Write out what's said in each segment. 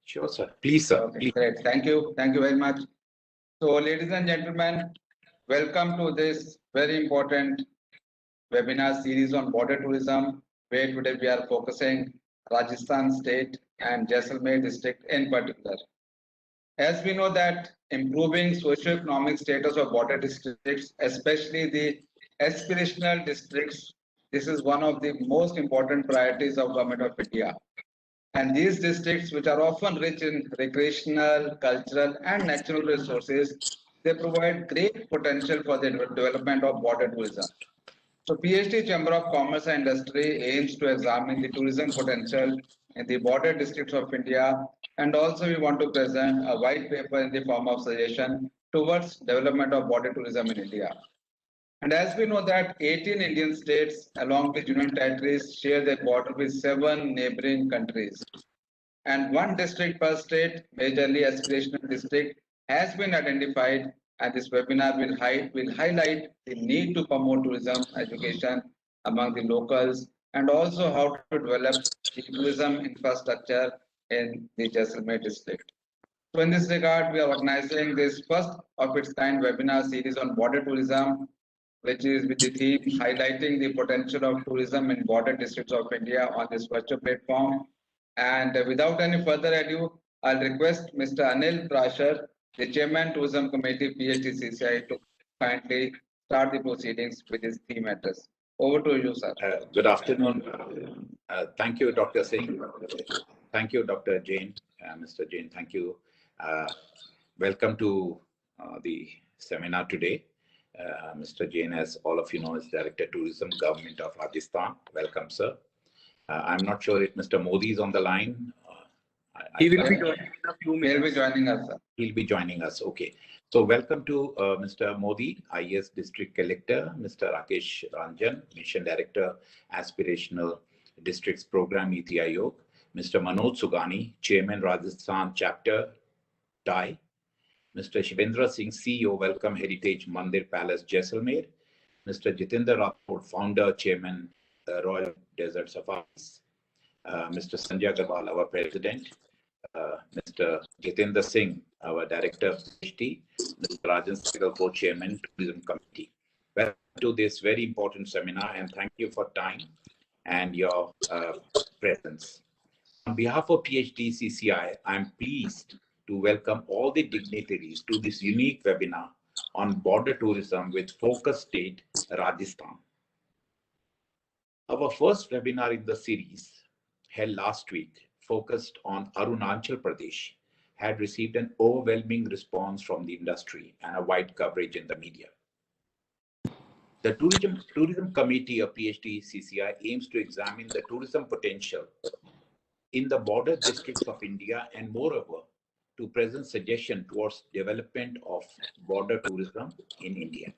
Sure, sir. Please, sir. Okay, Please. great. Thank you. Thank you very much. So, ladies and gentlemen, welcome to this very important webinar series on border tourism, where today we are focusing Rajasthan state and Jaisalmer district in particular. As we know that improving socio-economic status of border districts, especially the aspirational districts, this is one of the most important priorities of Government of India. And these districts, which are often rich in recreational, cultural, and natural resources, they provide great potential for the development of border tourism. So PhD Chamber of Commerce and Industry aims to examine the tourism potential in the border districts of India, and also we want to present a white paper in the form of suggestion towards development of border tourism in India. And as we know that 18 Indian states along with union territories share their border with 7 neighboring countries. And one district per state, majorly aspirational district, has been identified, and this webinar will highlight the need to promote tourism education among the locals and also how to develop the tourism infrastructure in the Jaisalmer district. So in this regard, we are organizing this first of its kind webinar series on border tourism, which is with the theme highlighting the potential of tourism in border districts of India on this virtual platform. And without any further ado, I'll request Mr. Anil Prashar, the Chairman Tourism Committee, PHDCCI, to kindly start the proceedings with his theme address. Over to you, sir. Good afternoon. Thank you, Dr. Singh. Thank you, Dr. Jain. Mr. Jain, thank you. Welcome to the seminar today. Mr. Jain, as all of you know, is Director Tourism, Government of Rajasthan. Welcome, sir. I'm not sure if Mr. Modi is on the line. He will be joining in a few minutes. He'll be joining us, sir. He'll be joining us. Okay. So welcome to Mr. Modi, IS District Collector, Mr. Rakesh Ranjan, Mission Director, Aspirational Districts Program, NITI Aayog, Mr. Manoj Sugani, Chairman, Rajasthan Chapter, TAI, Mr. Shivendra Singh, CEO, Welcome Heritage Mandir Palace, Jaisalmer, Mr. Jitendra Rathod, Founder, Chairman, Royal Desert Safaris, Mr. Sanjay Agarwal, our President, Mr. Jitendra Singh, our Director of PhD, Mr. Rajan Sehgal, Co-Chairman, Tourism Committee. Welcome to this very important seminar, and thank you for time and your presence. On behalf of PhD CCI, I'm pleased to welcome all the dignitaries to this unique webinar on border tourism with focus state Rajasthan. Our first webinar in the series, held last week, focused on Arunachal Pradesh, had received an overwhelming response from the industry and a wide coverage in the media. The Tourism Committee of PhD CCI aims to examine the tourism potential in the border districts of India and moreover, to present suggestion towards development of border tourism in India.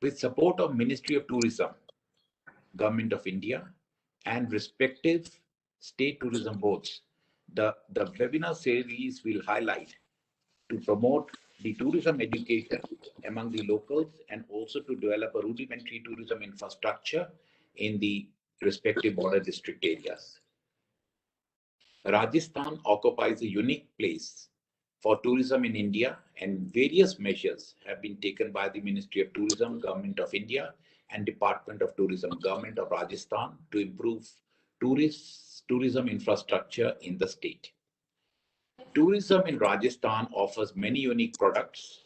With support of Ministry of Tourism, Government of India, and respective state tourism boards, the webinar series will highlight to promote the tourism education among the locals and also to develop a rudimentary tourism infrastructure in the respective border district areas. Rajasthan occupies a unique place for tourism in India, and various measures have been taken by the Ministry of Tourism, Government of India, and Department of Tourism, Government of Rajasthan, to improve tourism infrastructure in the state. Tourism in Rajasthan offers many unique products,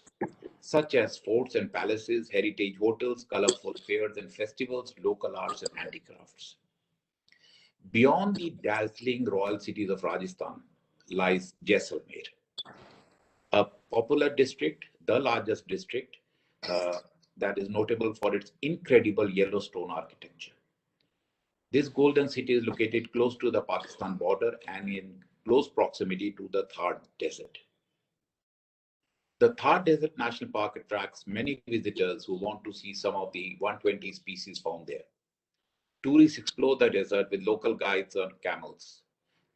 such as forts and palaces, heritage hotels, colorful fairs and festivals, local arts and handicrafts. Beyond the dazzling royal cities of Rajasthan lies Jaisalmer, a popular district, the largest district, that is notable for its incredible yellow stone architecture. This golden city is located close to the Pakistan border and in close proximity to the Thar Desert. The Thar Desert National Park attracts many visitors who want to see some of the 120 species found there. Tourists explore the desert with local guides on camels.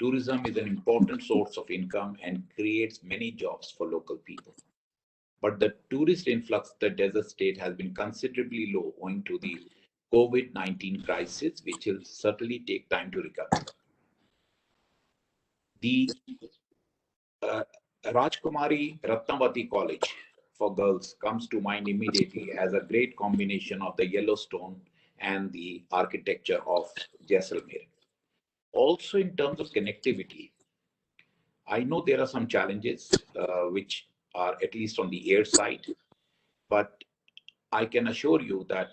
Tourism is an important source of income and creates many jobs for local people. But the tourist influx to the desert state has been considerably low owing to the COVID-19 crisis, which will certainly take time to recover. The Rajkumari Ratnavati College for girls comes to mind immediately as a great combination of the Yellowstone and the architecture of Jaisalmer. Also, in terms of connectivity, I know there are some challenges which are at least on the air side, but I can assure you that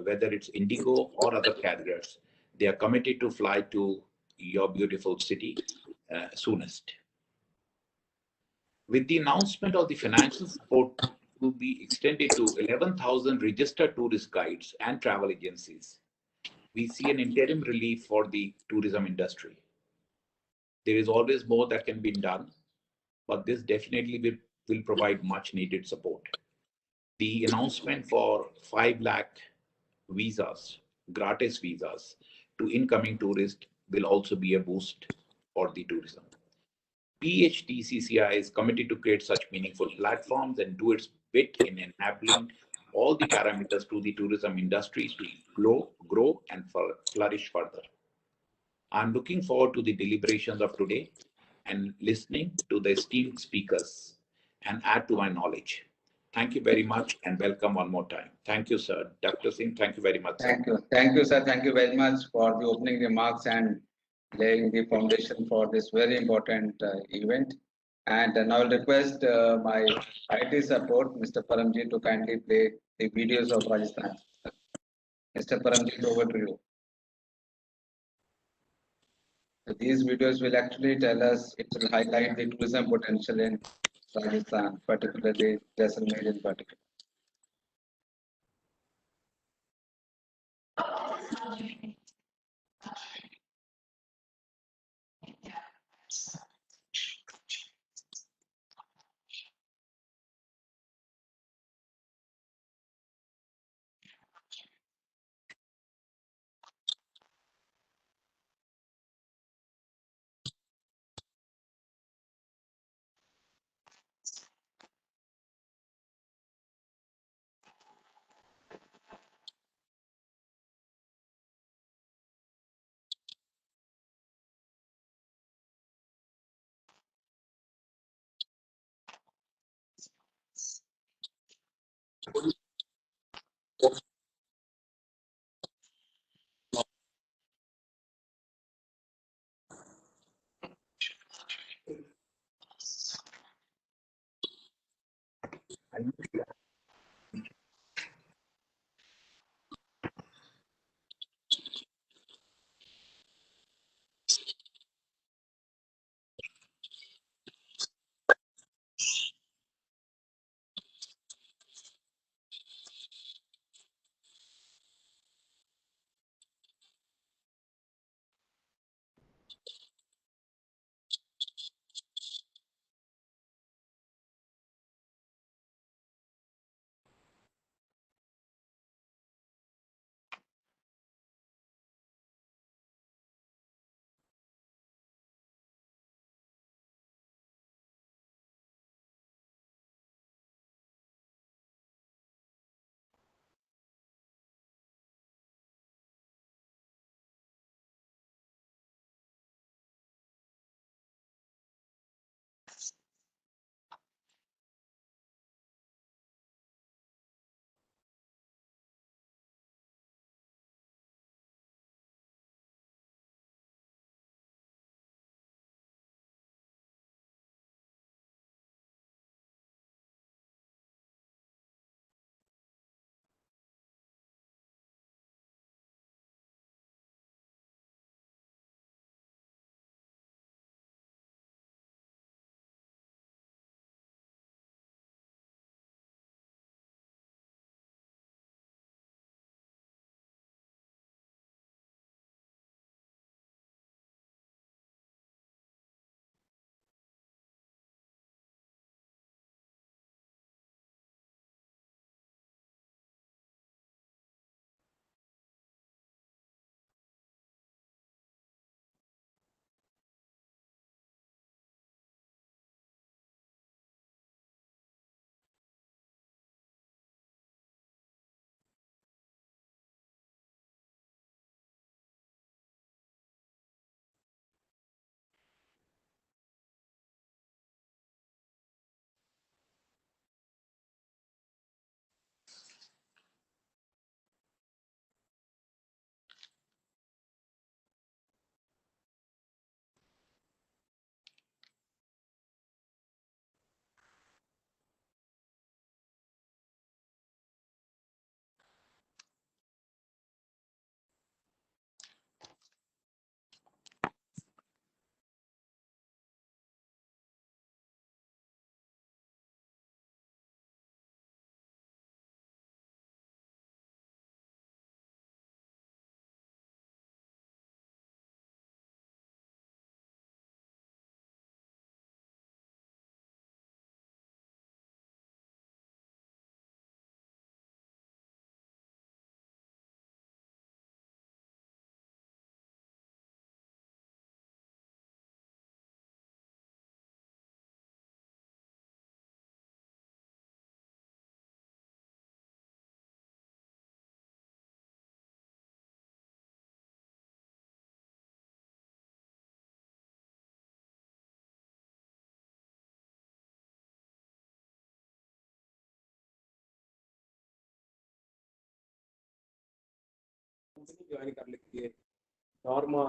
whether it's Indigo or other carriers, they are committed to fly to your beautiful city soonest. With the announcement of the financial support to be extended to 11,000 registered tourist guides and travel agencies, we see an interim relief for the tourism industry. There is always more that can be done, but this definitely will provide much needed support. The announcement for 5 lakh visas, gratis visas to incoming tourists will also be a boost for the tourism. PHTCCI is committed to create such meaningful platforms and do its bit in enabling all the parameters to the tourism industry to grow and flourish further. I'm looking forward to the deliberations of today and listening to the esteemed speakers and add to my knowledge. Thank you very much and welcome one more time. Thank you, sir. Dr. Singh, thank you very much, sir. Thank you. Thank you, sir. Thank you very much for the opening remarks and laying the foundation for this very important event. And now I'll request my IT support, Mr. Paramjit, to kindly play the videos of Rajasthan. Mr. Paramjit, over to you. So these videos will actually tell us, it will highlight the tourism potential in Rajasthan, particularly Jaisalmer in particular. Company join कर लेती है Norma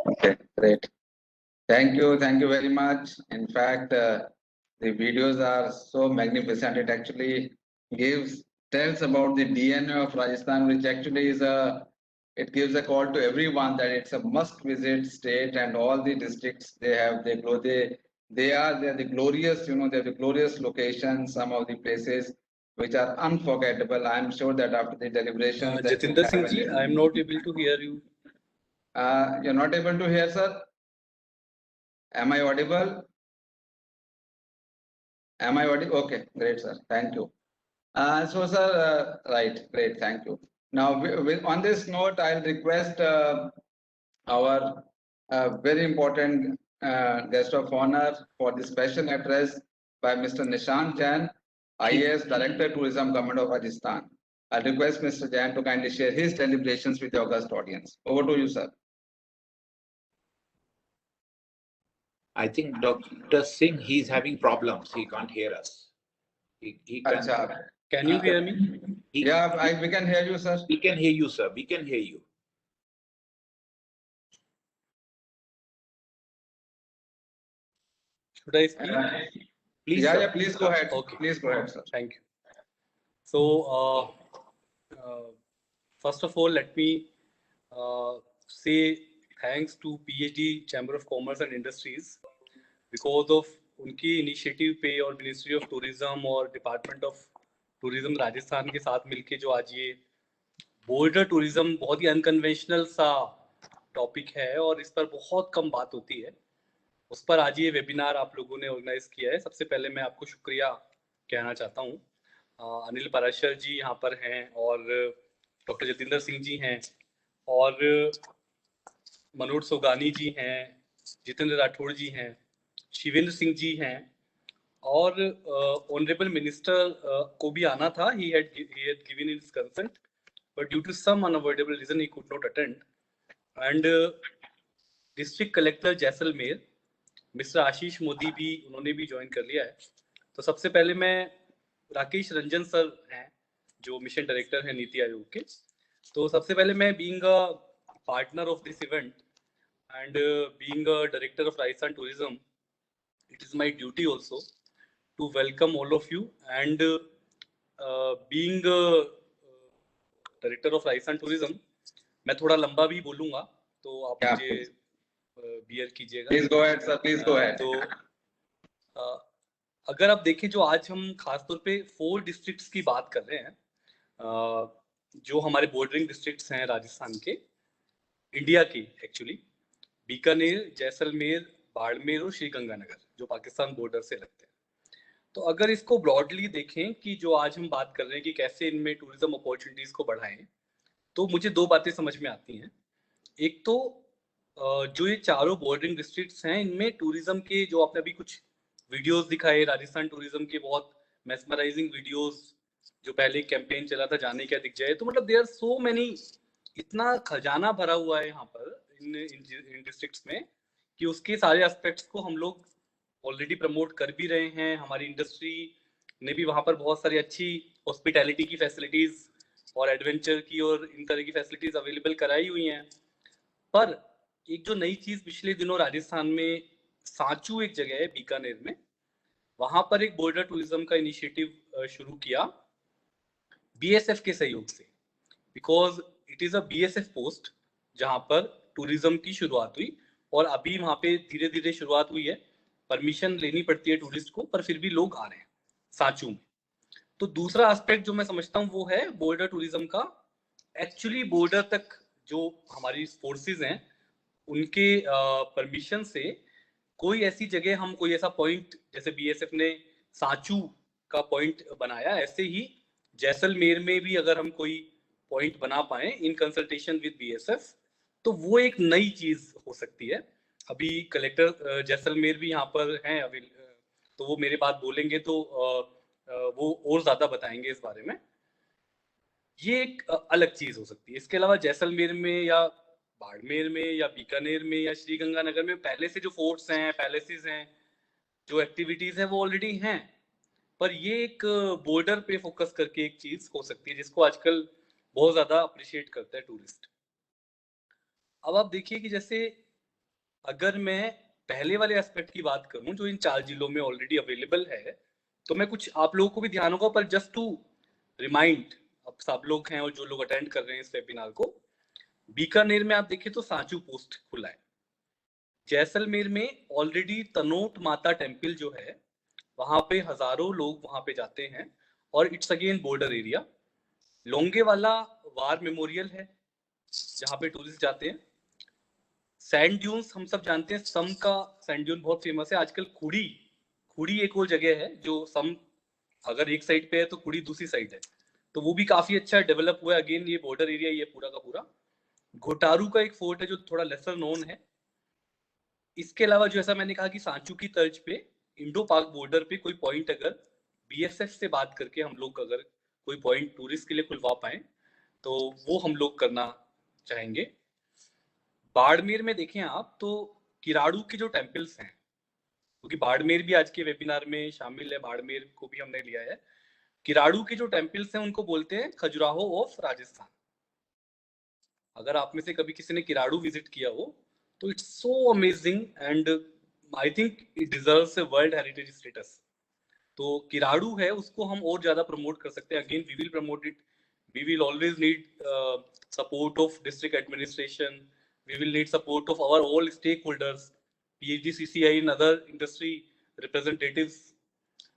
Okay, great. Thank you very much. In fact, the videos are so magnificent. It actually tells about the DNA of Rajasthan, which actually is it gives a call to everyone that it's a must-visit state, and all the districts they are the glorious, they're the glorious locations. Some of the places which are unforgettable. I'm sure that after the deliberations, that will Jatinder Singh happen. ji, I am not able to hear you. You're not able to hear, sir? Am I audible? Am I audible? Okay, great, sir. Thank you. So, sir, right, great, thank you. Now, on this note, I'll request our very important guest of honor for the special address by Mr. Nishant Jain, IAS Director, Tourism, Government of Rajasthan. I'll request Mr. Jain to kindly share his deliberations with the august audience. Over to you, sir. I think Dr. Singh, he's having problems. He can't hear us. He can't. Can you hear me? Yeah, we can hear you, sir. We can hear you, sir. We can hear you. Should I speak? Please, Yeah, sir. yeah, please go ahead. Okay. Please go ahead, sir. Thank you. So, first of all, let me say thanks to PhD Chamber of Commerce and Industries because of उनकी initiative पे और ministry of tourism और department of tourism Rajasthan के साथ मिलके जो आज ये बॉर्डर टूरिज्म बहुत ही अनकन्वेंशनल सा टॉपिक है और इस पर बहुत कम बात होती है, उस पर आज ये वेबिनार आप लोगों ने ऑर्गेनाइज किया है। सबसे पहले मैं आपको शुक्रिया कहना चाहता हूँ। अनिल पाराशर जी यहाँ पर हैं और डॉक्टर जतिंदर सिंह जी हैं और मनोज सोगानी जी हैं, जितेंद्र राठौड़ जी हैं, शिवेंद्र सिंह जी हैं और ऑनरेबल मिनिस्टर को भी आना था। he had given his consent but due to some unavoidable reason he could not attend, and district collector Jaisalmer mister Ashish Modi भी उन्होंने भी ज्वाइन कर लिया है। तो सबसे पहले मैं राकेश रंजन सर हैं जो मिशन डायरेक्टर हैं नीति आयोग के, तो सबसे पहले मैं being a partner of this event and being a director of Rajasthan Tourism, it is my duty also to welcome all of you, and being director of Rajasthan Tourism, मैं थोड़ा लंबा भी बोलूँगा तो आप मुझे बियर कीजिएगा। Please go ahead, sir. Please go ahead. तो अगर आप देखें जो आज हम खासतौर पे 4 डिस्ट्रिक्ट्स की बात कर रहे हैं, जो हमारे बॉर्डरिंग डिस्ट्रिक्ट्स हैं राजस्थान के, इंडिया की एक्चुअली, बीकानेर, जैसलमेर, बाड़मेर और श्रीगंगानगर जो पाकिस्तान बॉर्डर से लगते हैं। तो अगर इसको ब्रॉडली देखें कि जो आज हम बात कर रहे हैं कि कैसे इनमें टूरिज्म अपॉर्चुनिटीज को बढ़ाएं, तो मुझे 2 बातें समझ में आती हैं। एक तो जो ये चारों बॉर्डरिंग डिस्ट्रिक्ट्स हैं इनमें टूरिज्म के जो आपने अभी कुछ वीडियोस दिखाए राजस्थान टूरिज्म के, बहुत मेस्मराइजिंग वीडियोस, जो पहले कैंपेन चला था जाने क्या दिख जाए, तो मतलब देयर आर सो मेनी इतना खजाना भरा हुआ है यहाँ पर इन डिस्ट्रिक्ट्स में कि उसके सारे एस्पेक्ट्स को हम लोग ऑलरेडी प्रमोट कर भी रहे हैं। हमारी इंडस्ट्री ने भी वहाँ पर बहुत सारी अच्छी हॉस्पिटैलिटी की फैसिलिटीज और एडवेंचर की और इन तरह की फैसिलिटीज अवेलेबल कराई हुई हैं। पर एक जो नई चीज पिछले दिनों राजस्थान में सांचू एक जगह है बीकानेर में, वहां पर एक बॉर्डर टूरिज्म का इनिशिएटिव शुरू किया बीएसएफ के सहयोग से, because it is a BSF post जहां पर टूरिज्म की शुरुआत हुई और अभी वहां पे धीरे धीरे शुरुआत हुई है। परमिशन लेनी पड़ती है टूरिस्ट को, पर फिर भी लोग आ रहे हैं सांचू में। तो दूसरा एस्पेक्ट जो मैं समझता हूँ वो है बॉर्डर टूरिज्म का। एक्चुअली बॉर्डर तक जो हमारी फोर्सेस हैं उनके परमिशन से कोई ऐसी जगह हम कोई ऐसा पॉइंट, जैसे बीएसएफ ने सांचू का पॉइंट बनाया, ऐसे ही जैसलमेर में भी अगर हम कोई पॉइंट बना पाए इन कंसल्टेशन विद बीएसएफ तो वो एक नई चीज हो सकती है। अभी कलेक्टर जैसलमेर भी यहाँ पर हैं अभी, तो वो मेरे बात बोलेंगे तो वो और ज्यादा बताएंगे इस बारे में। ये एक अलग चीज हो सकती है। इसके अलावा जैसलमेर में या बाड़मेर में या बीकानेर में या श्रीगंगानगर में पहले से जो फोर्ट्स हैं, पैलेसेस हैं, जो एक्टिविटीज हैं वो ऑलरेडी हैं, पर ये एक बॉर्डर पे फोकस करके एक चीज हो सकती है जिसको आजकल बहुत ज्यादा अप्रिशिएट करता है टूरिस्ट। अब आप देखिए कि जैसे अगर मैं पहले वाले एस्पेक्ट की बात करूं जो इन 4 जिलों में ऑलरेडी अवेलेबल है, तो मैं कुछ आप लोगों को भी ध्यान होगा, पर जस्ट टू रिमाइंड, अब सब लोग हैं और जो लोग अटेंड कर रहे हैं इस वेबिनार को, बीकानेर में आप देखिए तो सांचू पोस्ट खुला है। जैसलमेर में ऑलरेडी तनोट माता टेम्पल जो है वहां पे हजारों लोग वहां पे जाते हैं और it's again border area. Longewala war memorial है जहाँ पे टूरिस्ट जाते हैं। सैंड ड्यून्स हम सब जानते हैं, सम का सैंड ड्यून बहुत फेमस है आजकल। खुड़ी एक और जगह है जो सम अगर एक साइड पे है तो खुड़ी दूसरी साइड है, तो वो भी काफी अच्छा डेवलप हुआ है। अगेन ये बॉर्डर एरिया ये पूरा का पूरा। घोटारू का एक फोर्ट है जो थोड़ा लेसर नोन है। इसके अलावा जो ऐसा मैंने कहा कि सांचू की तर्ज पे इंडो पाक बॉर्डर पे कोई पॉइंट अगर बीएसएफ से बात करके हम लोग अगर कोई पॉइंट टूरिस्ट के लिए खुलवा पाए तो वो हम लोग करना चाहेंगे। बाड़मेर में देखें आप तो किराड़ू के जो टेम्पल्स हैं, क्योंकि बाड़मेर भी आज के वेबिनार में शामिल है, बाड़मेर को भी हमने लिया है। किराड़ू के जो टेम्पल्स हैं उनको बोलते हैं खजुराहो ऑफ राजस्थान। अगर आप में से कभी किसी ने किराड़ू विजिट किया हो तो it's so amazing and I think it deserves a world heritage status. तो किराड़ू है उसको हम और ज्यादा प्रमोट कर सकते हैं। Again we will promote it, we will always need support of district administration, we will need support of our all stakeholders, PhD, CCI and other industry representatives.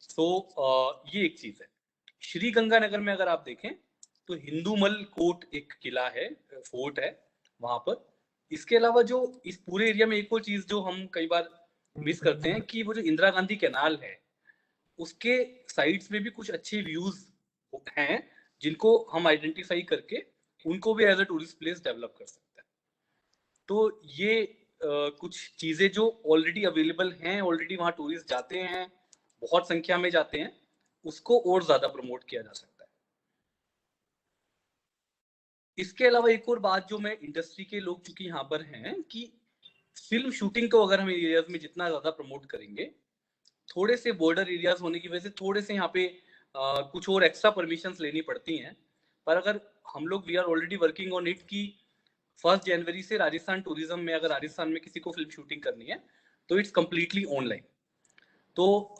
So ये एक चीज है। श्री गंगानगर में अगर आप देखें तो हिंदूमल कोट एक किला है, फोर्ट है वहां पर। इसके अलावा जो इस पूरे एरिया में एक और चीज जो हम कई बार मिस करते हैं कि वो जो इंदिरा गांधी कैनाल है उसके साइड्स में भी कुछ अच्छे व्यूज हैं जिनको हम आइडेंटिफाई करके उनको भी as a tourist place develop कर सकते हैं। तो ये कुछ चीजें जो ऑलरेडी अवेलेबल हैं, ऑलरेडी वहां टूरिस्ट जाते हैं, बहुत संख्या में जाते हैं, उसको और ज्यादा प्रमोट किया जा सकता है। इसके अलावा एक और बात जो मैं इंडस्ट्री के लोग चूंकि यहाँ पर हैं कि फिल्म शूटिंग को अगर हम एरियाज में जितना ज्यादा प्रमोट करेंगे, थोड़े से बॉर्डर एरियाज होने की वजह से थोड़े से यहाँ पे कुछ और एक्स्ट्रा परमिशंस लेनी पड़ती हैं, पर अगर हम लोग we are already working on it कि 1 जनवरी से राजस्थान टूरिज्म में अगर राजस्थान में किसी को फिल्म शूटिंग करनी है तो इट्स कम्प्लीटली ऑनलाइन। तो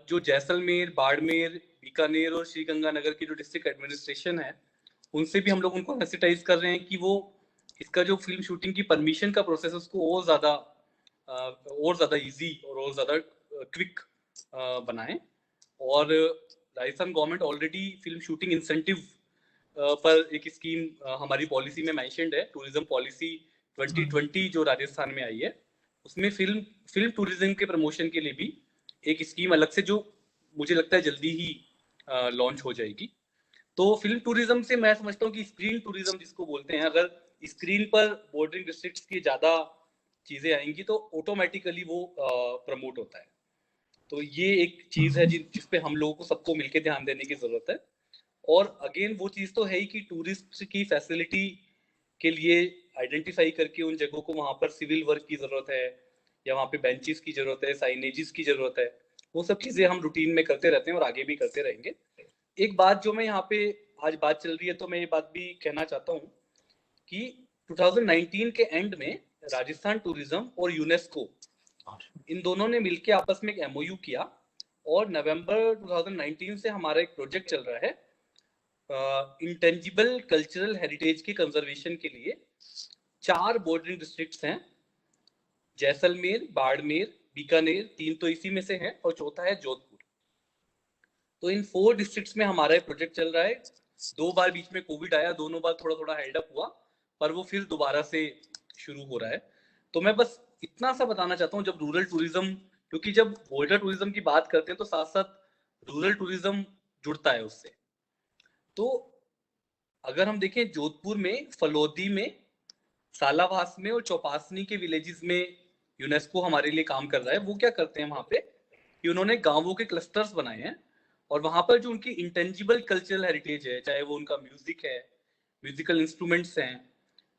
जो जैसलमेर, बाड़मेर, बीकानेर और श्रीगंगानगर की जो डिस्ट्रिक्ट एडमिनिस्ट्रेशन है उनसे भी हम लोग उनको सेंसिटाइज कर रहे हैं कि वो इसका जो फिल्म शूटिंग की परमिशन का प्रोसेस है उसको और ज्यादा इजी और ज्यादा क्विक बनाएं। और Rajasthan government already film shooting incentive पर एक स्कीम हमारी पॉलिसी में मेंशन्ड है, टूरिज्म पॉलिसी 2020 जो राजस्थान में आई है उसमें फिल्म टूरिज्म के प्रमोशन के लिए भी एक स्कीम अलग से जो मुझे लगता है जल्दी ही लॉन्च हो जाएगी। तो फिल्म टूरिज्म से मैं समझता हूँ कि स्क्रीन टूरिज्म जिसको बोलते हैं, अगर स्क्रीन पर बॉर्डरिंग डिस्ट्रिक्ट्स की ज्यादा चीजें आएंगी तो ऑटोमेटिकली वो प्रमोट होता है। तो ये एक चीज है जिसपे हम लोगों को सबको मिलकर ध्यान देने की जरूरत है। और अगेन वो चीज तो है ही कि टूरिस्ट की फैसिलिटी के लिए आइडेंटिफाई करके उन जगहों को वहाँ पर सिविल वर्क की जरूरत है या वहाँ पे बेंचेस की जरूरत है, साइनेजेस की जरूरत है, वो सब चीजें हम रूटीन में करते रहते हैं और आगे भी करते रहेंगे। एक बात जो मैं यहाँ पे आज बात चल रही है तो मैं ये बात भी कहना चाहता हूँ कि 2019 के एंड में राजस्थान टूरिज्म और यूनेस्को इन दोनों ने मिलकर आपस में एक MOU किया और नवंबर 2019 से हमारा एक प्रोजेक्ट चल रहा है इंटेंजिबल कल्चरल हेरिटेज के कंजर्वेशन के लिए। 4 बॉर्डरिंग डिस्ट्रिक्ट्स हैं, जैसलमेर, बाड़मेर, बीकानेर, 3 तो इसी में से हैं और चौथा है जोधपुर। तो इन 4 डिस्ट्रिक्ट्स में हमारा ये प्रोजेक्ट चल रहा है। 2 बार बीच में कोविड आया, दोनों बार थोड़ा थोड़ा हेल्ड अप हुआ, पर वो फिर दोबारा से शुरू हो रहा है। तो मैं बस इतना सा बताना चाहता हूँ, जब रूरल टूरिज्म, क्योंकि जब बॉर्डर टूरिज्म की बात करते हैं तो साथ साथ रूरल टूरिज्म जुड़ता है उससे। तो अगर हम देखें जोधपुर में, फलोदी में, सालावास में और चौपासनी के विलेजेस में यूनेस्को हमारे लिए काम कर रहा है। वो क्या करते हैं वहां पे कि उन्होंने गांवों के क्लस्टर्स बनाए हैं और वहां पर जो उनकी इंटेंजिबल कल्चरल हेरिटेज है, चाहे वो उनका म्यूजिक है, म्यूजिकल इंस्ट्रूमेंट्स हैं,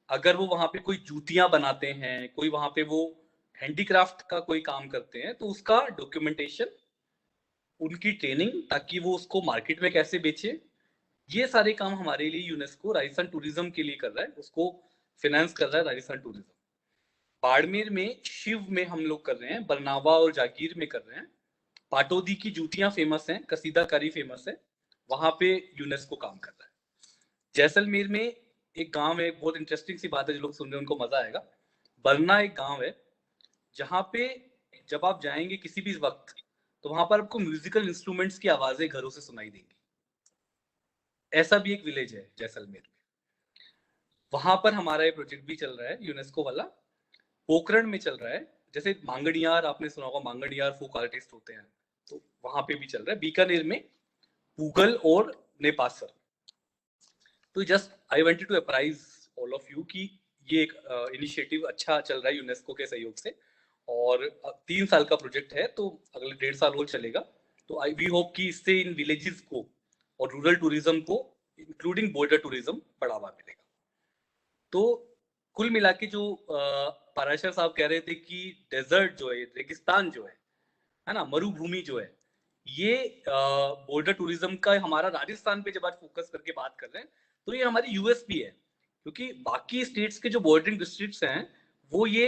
अगर वो वहां पे कोई जूतियां बनाते हैं, कोई वहां पे वो हैंडीक्राफ्ट का कोई काम करते हैं, तो उसका डॉक्यूमेंटेशन, उनकी ट्रेनिंग, ताकि वो उसको मार्केट में कैसे बेचे, ये सारे काम हमारे लिए यूनेस्को राजस्थान टूरिज्म के लिए कर रहा है, उसको फाइनेंस कर रहा है राजस्थान टूरिज्म। बाड़मेर में शिव में हम लोग कर रहे हैं, बरनावा और जागीर में कर रहे हैं। पाटोदी की जूतियां फेमस हैं, कसीदाकारी फेमस है, वहां पे यूनेस्को काम कर रहा है। जैसलमेर में एक गांव है, बहुत इंटरेस्टिंग सी बात है, जो लोग सुन रहे हैं उनको मजा आएगा। बरना एक गांव है जहाँ पे जब आप जाएंगे किसी भी वक्त तो वहां पर आपको म्यूजिकल इंस्ट्रूमेंट्स की आवाजें घरों से सुनाई देंगी। ऐसा भी एक विलेज है जैसलमेर में, वहां पर हमारा ये प्रोजेक्ट भी चल रहा है यूनेस्को वाला। पोखरण में चल रहा है, जैसे मांगड़ियार आपने सुना होगा, मांगड़ियार फोक आर्टिस्ट होते हैं, तो वहां पे भी चल रहा है। बीकानेर में पूगल और नेपासर। तो just I wanted to apprise all of you कि ये एक इनिशिएटिव अच्छा चल रहा है यूनेस्को के सहयोग से, और 3 साल का प्रोजेक्ट है, तो अगले 1.5 साल और चलेगा। तो वी होप कि इससे इन विलेजेस को और रूरल टूरिज्म को, इंक्लूडिंग बॉर्डर टूरिज्म, बढ़ावा मिलेगा। तो कुल मिला के जो पाराशर साहब कह रहे थे कि डेजर्ट जो है, रेगिस्तान जो है ना, मरुभूमि जो है, ये बॉर्डर टूरिज्म का हमारा राजस्थान पे जब आज फोकस करके बात कर रहे हैं तो ये हमारी यूएसपी है, क्योंकि बाकी स्टेट्स के जो बॉर्डरिंग डिस्ट्रिक्ट्स हैं वो ये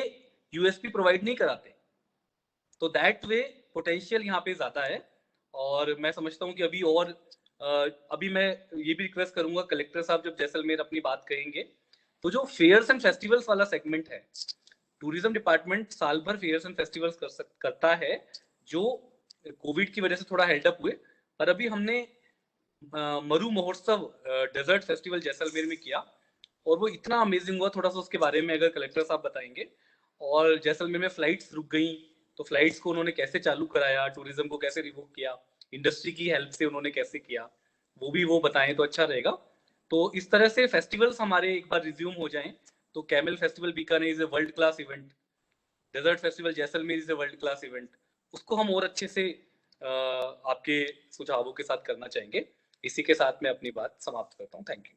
यूएसपी प्रोवाइड नहीं कराते। तो दैट वे पोटेंशियल यहाँ पे ज्यादा है। और मैं समझता हूँ कि अभी मैं ये भी रिक्वेस्ट करूंगा कलेक्टर साहब, जब जैसलमेर अपनी बात कहेंगे, तो जो फेयर्स एंड फेस्टिवल्स वाला सेगमेंट है, टूरिज्म डिपार्टमेंट साल भर फेयर्स एंड फेस्टिवल्स करता है, जो कोविड की वजह से थोड़ा हेल्ड अप हुए, पर अभी हमने मरु महोत्सव डेजर्ट फेस्टिवल जैसलमेर में किया और वो इतना अमेजिंग हुआ। थोड़ा सा उसके बारे में अगर कलेक्टर साहब बताएंगे। और जैसलमेर में फ्लाइट्स रुक गई, तो फ्लाइट्स को उन्होंने कैसे चालू कराया, टूरिज्म को कैसे रिवोक किया, इंडस्ट्री की हेल्प से उन्होंने कैसे किया, वो भी वो बताएं तो अच्छा रहेगा। तो इस तरह से फेस्टिवल्स हमारे एक बार रिज्यूम हो जाएं, तो camel festival Bikaner is a world class event, desert festival Jaisalmer is a world class event, उसको हम और अच्छे से आपके सुझावों के साथ करना चाहेंगे। इसी के साथ मैं अपनी बात समाप्त करता हूँ। Thank you.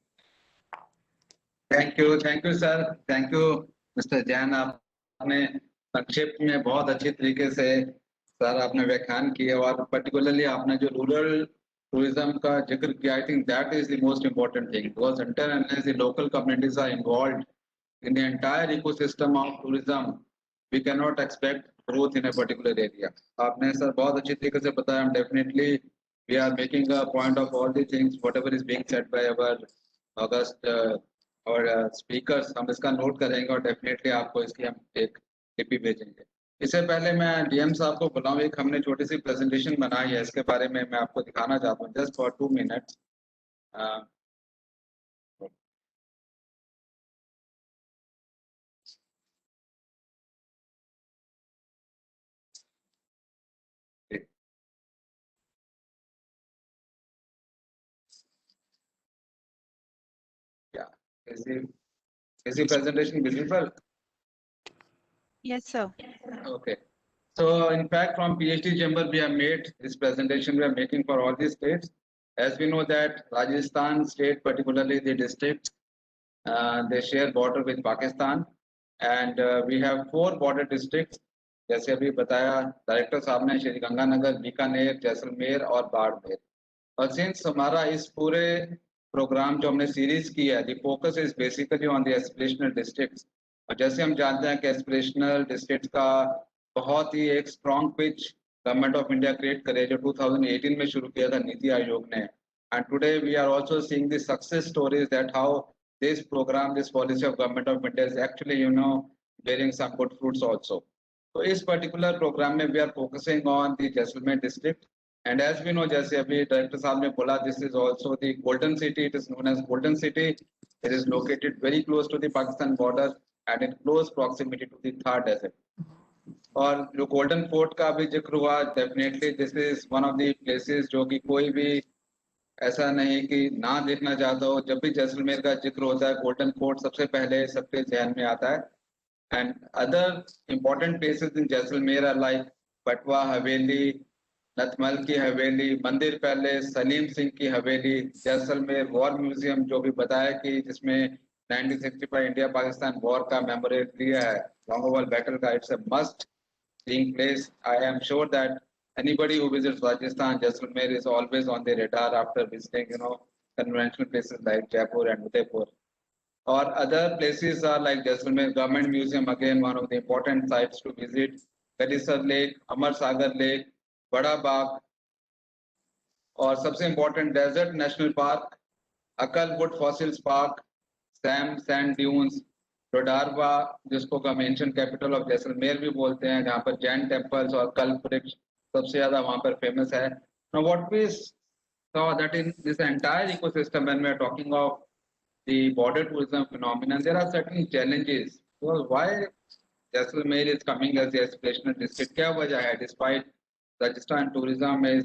Thank you sir, thank you mister Jain. आपने संक्षेप में बहुत अच्छी तरीके से सर आपने व्याख्यान किया, और पर्टिकुलरली आपने जो रूरल टूरिज्म का जिक्र किया, I think that is the most important thing, because until and unless the local communities are involved in the entire ecosystem of tourism, we cannot expect growth in a particular area. आपने sir बहुत अच्छी तरीके से बताया। Definitely we are making a point of all the things whatever is being said by our August और speakers, हम इसका note करेंगे और डेफिनेटली आपको इसकी हम एक टिप्पी भेजेंगे। इससे पहले मैं डीएम साहब को बुलाऊं, एक हमने छोटी सी प्रेजेंटेशन बनाई है, इसके बारे में मैं आपको दिखाना चाहता हूँ just for 2 minutes. Is the presentation visible? Yes, sir. Okay. So in fact, from PhD chamber, we have made this presentation we are making for all these states. As we know that Rajasthan state, particularly the district, They share border with Pakistan, and we have 4 border districts. जैसे अभी बताया director साहब ने, श्री गंगानगर, बीकानेर, जैसलमेर और बाड़मेर. और since हमारा इस पूरे प्रोग्राम जो हमने सीरीज की है, the focus is basically on the aspirational districts. और जैसे हम जानते हैं कि एस्पिरेशनल डिस्ट्रिक्ट्स का बहुत ही एक strong pitch government of India create करे, जो 2018 में शुरू किया था नीति आयोग ने. And today we are also seeing the success stories that how this program, this policy of government of India is actually, bearing some good fruits also. So इस particular program में we are focusing on the Jaisalmer district, and as we know, जैसे अभी director साहब ने बोला, this is also the golden city. It is known as golden city. It is located very close to the Pakistan border and in close proximity to the Thar Desert. और जो golden fort का भी जिक्र हुआ, definitely this is one of the places जो कि कोई भी ऐसा नहीं कि ना देखना चाहता हो. जब भी जैसलमेर का जिक्र होता है, गोल्डन फोर्ट सबसे पहले सबके ध्यान में आता है. And other important places in Jaisalmer are like Patwa Haveli, Nathmal की हवेली, मंदिर पैलेस, सलीम सिंह की हवेली, जैसलमेर वॉर म्यूजियम जो भी बताया कि जिसमें 1965 इंडिया पाकिस्तान वॉर का मेमोरियल दिया है, लॉन्गोवाल बैटल का. It's a must seeing place. I am sure that anybody who visits Rajasthan, Jaisalmer is always on the radar after visiting, conventional places like Jaipur and Udaipur. Or other places are like Jaisalmer Government Museum, again one of the important sites to visit. Kalisar Lake, Amar Sagar Lake, Bada Bagh, और सबसे important Desert National Park, Akal Wood Fossils Park, Sam Sand Dunes, Rodarwa, जिसको हम ancient capital of Jaisalmer भी बोलते हैं, जहाँ पर Jain temples और Kalp वृक्ष सबसे ज्यादा वहां पर फेमस है. Now what we saw that in this entire ecosystem, when we are talking of the border tourism phenomenon, there are certain challenges. So why Jaisalmer is coming as the aspirational district? क्या वजह है? Despite Rajasthan tourism is,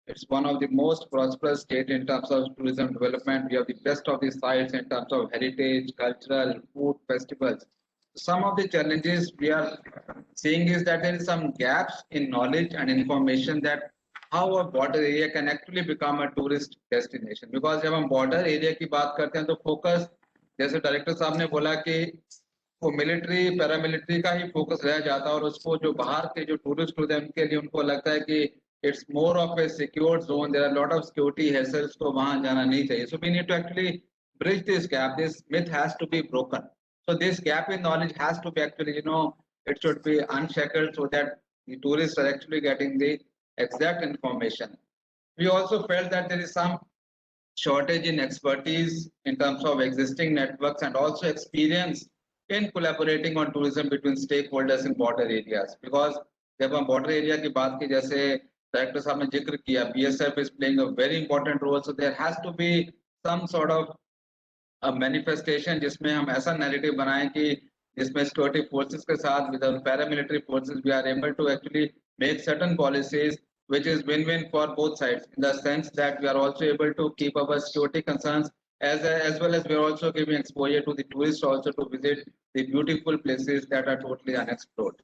it's one of the most prosperous state in terms of tourism development. We have the best of the sites in terms of heritage, cultural, food, festivals. Some of the challenges we are seeing is that there is some gaps in knowledge and information that how a border area can actually become a tourist destination. Because जब हम border area की बात करते हैं तो focus, जैसे director साहब ने बोला कि वो मिलिट्री पैरामिलिट्री का ही फोकस रह जाता है, और उसको जो बाहर के जो टूरिस्ट होते हैं उनके लिए उनको लगता है कि it's more of a secure zone, there are lot of security hassles, तो वहां जाना नहीं चाहिए. So we need to actually bridge this gap. This myth has to be broken. So this gap in knowledge has to be actually, it should be unshackled so that the tourists are actually getting the exact information. We also felt that there is some shortage in expertise in terms of existing networks and also experience in collaborating on tourism between stakeholders in border areas. Because जब हम border area की बात की, जैसे director साहब ने जिक्र किया, BSF is playing a very important role. So there has to be some sort of manifestation जिसमें हम ऐसा नैरेटिव बनाएं कि जिसमें सिक्योरिटी फोर्सेस के साथ with paramilitary forces we are able to actually make certain policies which is win-win for both sides, in the sense that we are also able to keep our security concerns as well as we are also giving exposure to the tourists also to visit the beautiful places that are totally unexplored.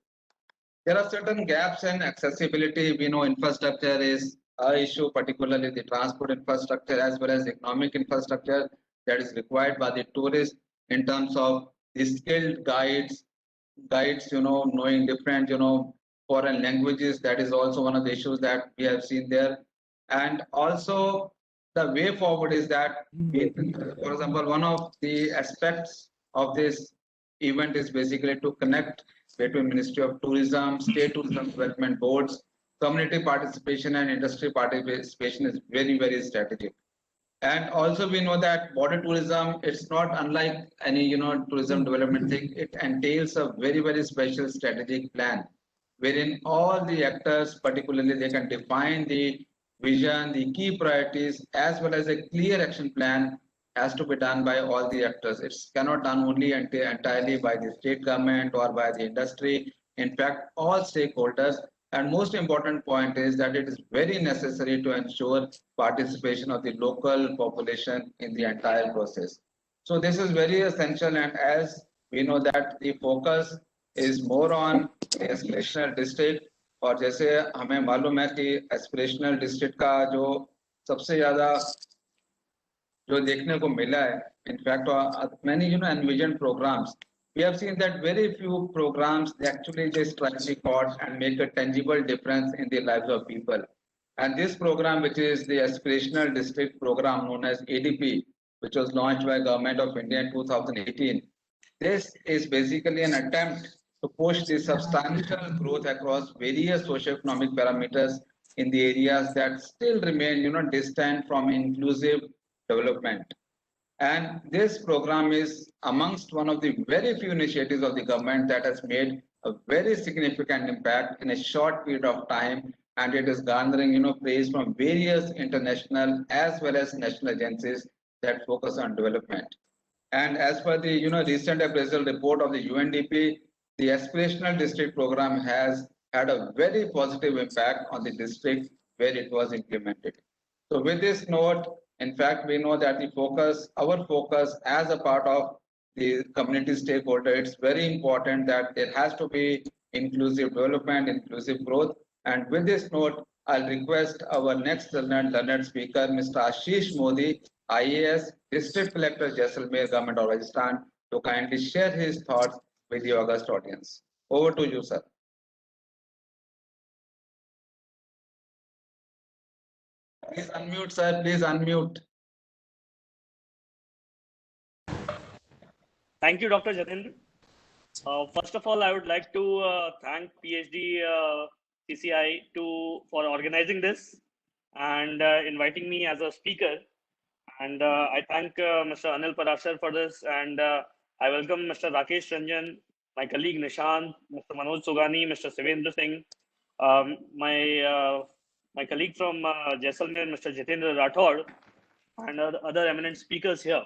There are certain gaps in accessibility. We know infrastructure is a issue, particularly the transport infrastructure as well as economic infrastructure that is required by the tourists in terms of the skilled guides, knowing different, foreign languages. That is also one of the issues that we have seen there. And also the way forward is that, for example, one of the aspects of this event is basically to connect between Ministry of Tourism, State Tourism Development Boards. Community participation and industry participation is very, very strategic. And also we know that border tourism, it's not unlike any, tourism development thing. It entails a very, very special strategic plan, wherein all the actors, particularly they can define the vision, the key priorities, as well as a clear action plan has to be done by all the actors. It cannot done only entirely by the state government or by the industry. In fact, all stakeholders. And most important point is that it is very necessary to ensure participation of the local population in the entire process. So this is very essential, and as we know that the focus is more on the aspirational district, और जैसे हमें मालूम है कि aspirational district का जो सबसे ज़्यादा जो देखने को मिला है, in fact many envisioned programs, we have seen that very few programs actually just strike the chord and make a tangible difference in the lives of people. And this program, which is the Aspirational District Program known as ADP, which was launched by Government of India in 2018, this is basically an attempt to push the substantial growth across various socioeconomic parameters in the areas that still remain, distant from inclusive development. And this program is amongst one of the very few initiatives of the government that has made a very significant impact in a short period of time, and it is garnering, praise from various international as well as national agencies that focus on development. And as per the recent appraisal report of the UNDP, the aspirational district program has had a very positive impact on the district where it was implemented. So with this note, in fact, we know that our focus as a part of the community stakeholder, it's very important that there has to be inclusive development, inclusive growth. And with this note, I'll request our next learned speaker, Mr. Ashish Modi, IAS, District Collector, Jaisalmer, Government of Rajasthan, to kindly share his thoughts with the august audience. Over to you, sir. Please unmute, sir. Please unmute. Thank you, Dr. Jatendra. First of all, I would like to thank PhD CCI for organizing this and inviting me as a speaker. And I thank Mr. Anil Parashar for this, and I welcome Mr. Rakesh Ranjan, my colleague Nishant, Mr. Manoj Sogani, Mr. Sivendra Singh, my colleague from Jaisalmer, Mr. Jitendra Rathod, and other eminent speakers here.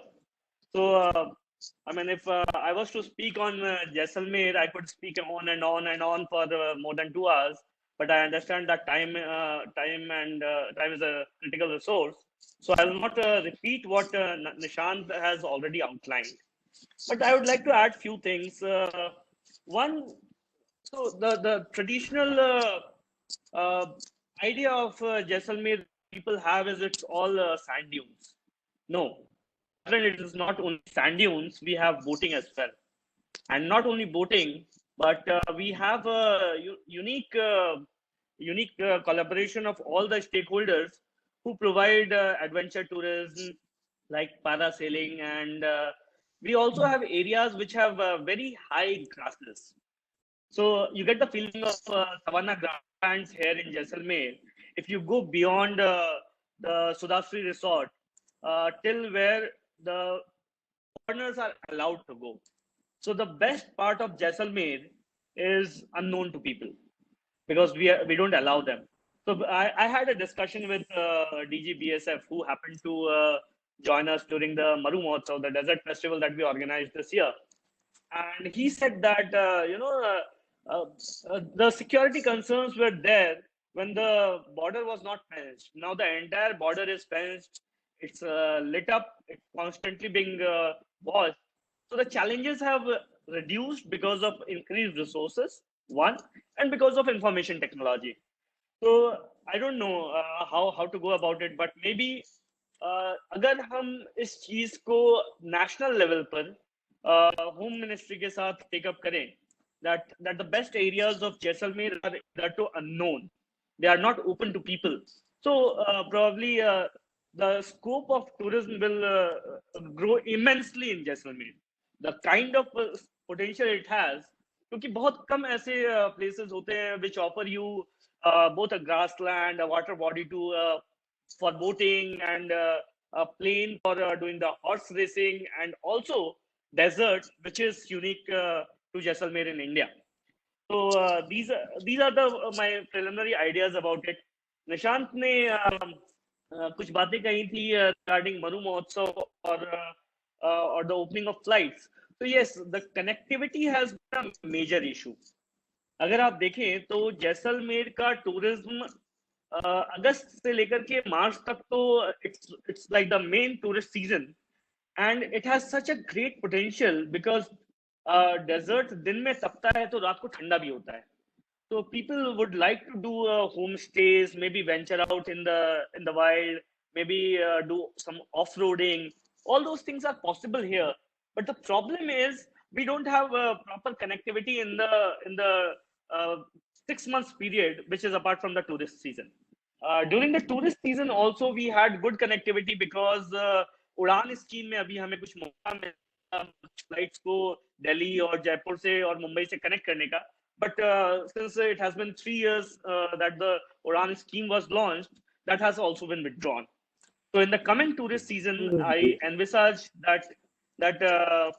So, I mean, if I was to speak on Jaisalmer, I could speak on and on and on for more than 2 hours. But I understand that time is a critical resource. So I will not repeat what Nishant has already outlined. But I would like to add few things. One, so the traditional idea of Jaisalmer people have is it's all sand dunes. No, it is not only sand dunes. We have boating as well, and not only boating, but we have a unique collaboration of all the stakeholders who provide adventure tourism like parasailing, and we also have areas which have very high grasses. So you get the feeling of savanna grasslands here in Jaisalmer. If you go beyond the Sudasri Resort till where the foreigners are allowed to go. So the best part of Jaisalmer is unknown to people because we don't allow them. So I had a discussion with DG BSF who happened to join us during the Maru Mahotsav, the desert festival that we organized this year. And he said that, the security concerns were there when the border was not fenced. Now the entire border is fenced. It's lit up. It's constantly being watched. So the challenges have reduced because of increased resources, one, and because of information technology. So I don't know how to go about it, but maybe अगर हम इस चीज को national level पर Home Ministry के साथ take up करें, that the best areas of Jaisalmer are to unknown. They are not open to people. So probably the scope of tourism will grow immensely in Jaisalmer. The kind of potential it has, क्योंकि बहुत कम ऐसे places होते हैं which offer you both a grassland, a water body to for boating, and a plain for doing the horse racing, and also desert, which is unique to Jaisalmer in India. So these are my preliminary ideas about it. Nishant ने कुछ बातें कही थी regarding Maru Mahotsav or the opening of flights. So yes, the connectivity has been a major issue. अगर आप देखें तो जैसलमेर का टूरिज्म अगस्त से लेकर के मार्च तक तो it's like the main tourist season, and it has such a great potential because desert दिन में तपता है तो रात को ठंडा भी होता है. So people would like to do homestays, maybe venture out in the wild, maybe do some off-roading. All those things are possible here. But the problem is we don't have proper connectivity in the 6 months period, which is apart from the tourist season. During the tourist season also we had good connectivity because उड़ान scheme में अभी हमें कुछ मौका मिला flights को दिल्ली और जयपुर से और मुंबई से कनेक्ट करने का. But since it has been 3 years that the Udan scheme was launched, that has also been withdrawn. So in the coming tourist season, I envisage that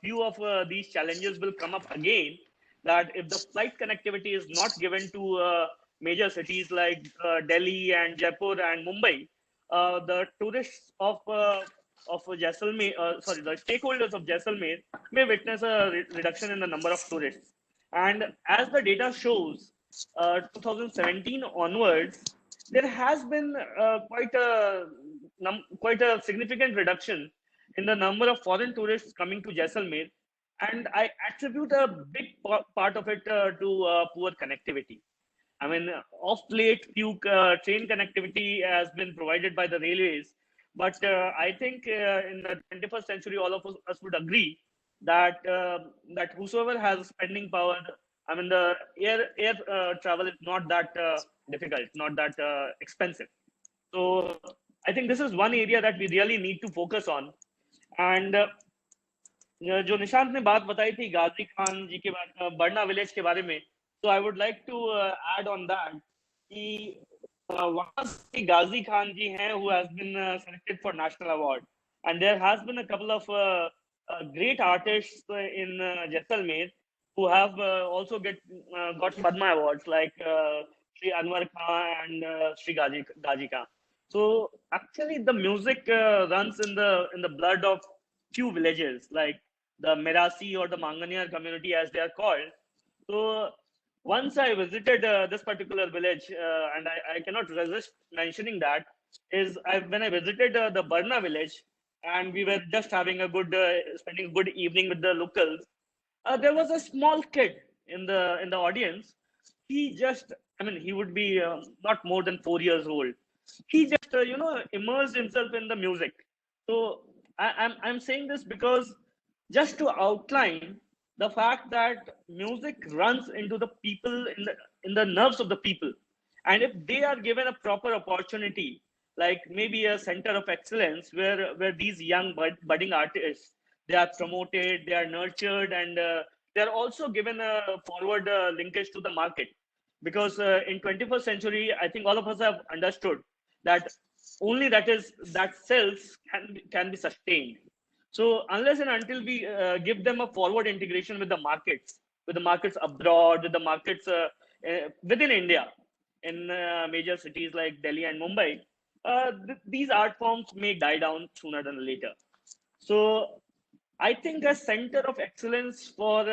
few of these challenges will come up again. That if the flight connectivity is not given to major cities like Delhi and Jaipur and Mumbai, the tourists of Jaisalmer, the stakeholders of Jaisalmer may witness a reduction in the number of tourists. And as the data shows, 2017 onwards, there has been quite a significant reduction in the number of foreign tourists coming to Jaisalmer, and I attribute a big part of it to poor connectivity. I mean, of late, few train connectivity has been provided by the railways, but I think in the 21st century, all of us would agree that that whosoever has spending power, I mean, the air travel is not that difficult, not that expensive. So I think this is one area that we really need to focus on. And जो निशांत ने बात बताई थी गाजी खान जी के बारे बरना village के बारे में, so I would like to add on that कि वहाँ से गाजी खान जी हैं who has been selected for national award, and there has been a couple of great artists in Jaisalmer who have also got Padma awards like Sri Anwar Khan and Sri Gaji Khan. So actually, the music runs in the blood of few villages like the Merasi or the Manganiyar community, as they are called. So once I visited this particular village, and I cannot resist mentioning that, when I visited the Barna village, and we were just having spending a good evening with the locals. There was a small kid in the audience. He just, I mean, he would be not more than 4 years old. He just, immersed himself in the music. So I'm saying this because just to outline the fact that music runs into the people in the nerves of the people, and if they are given a proper opportunity, like maybe a center of excellence where these young budding artists, they are promoted, they are nurtured, and they are also given a forward linkage to the market. Because in 21st century, I think all of us have understood that only that sells can be sustained. So unless and until we give them a forward integration with the markets abroad, with the markets within India, in major cities like Delhi and Mumbai, these art forms may die down sooner than later. So I think a center of excellence for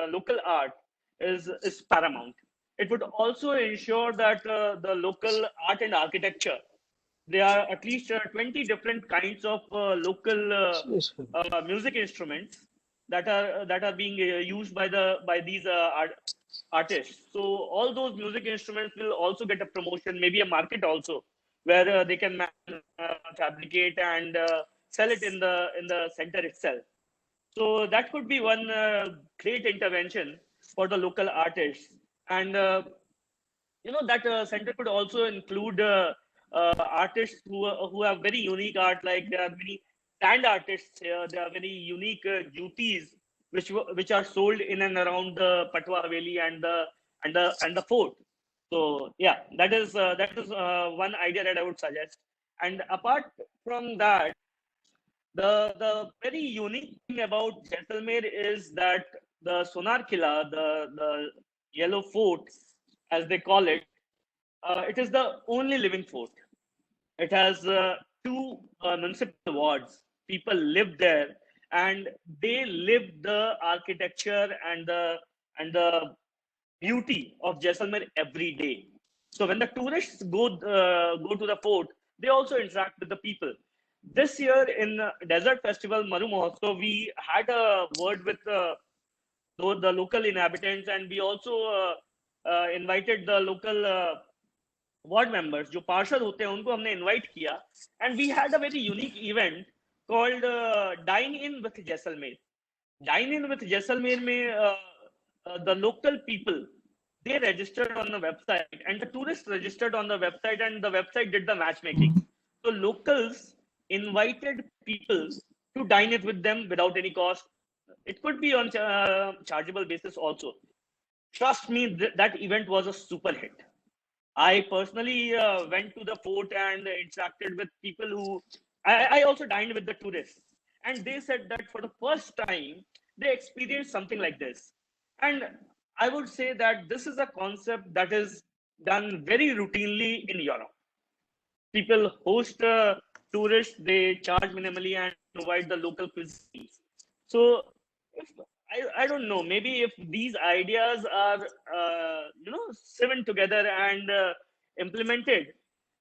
local art is paramount. It would also ensure that the local art and architecture, there are at least 20 different kinds of local music instruments that are being used by these artists. So all those music instruments will also get a promotion, maybe a market also, where they can fabricate and sell it in the center itself. So that could be one great intervention for the local artists. And that center could also include artists who have very unique art. Like there are many stand artists here. There are very unique duties which are sold in and around the Patwa Haveli and the fort. So yeah, that is one idea that I would suggest. And apart from that, the very unique thing about Jaisalmer is that the Sonar Killa, the Yellow Fort, as they call it, it is the only living fort. It has 2 municipal wards. People live there, and they live the architecture and the beauty of Jaisalmer every day. So when the tourists go to the fort, they also interact with the people. This year in Desert Festival Maru Mahotsav, we had a word with the local inhabitants, and we also invited the local ward members जो पार्षद होते हैं उनको हमने invite किया, and we had a very unique event called dine in with Jaisalmer. Dine in with Jaisalmer में the local people, they registered on the website and the tourists registered on the website, and the website did the matchmaking. So locals invited people to dine it with them without any cost. It could be on chargeable basis also. Trust me, that event was a super hit. I personally went to the fort and interacted with people who I also dined with the tourists, and they said that for the first time they experienced something like this. And I would say that this is a concept that is done very routinely in Europe. People host tourists, they charge minimally and provide the local cuisines. So if I don't know, maybe if these ideas are sewn together and implemented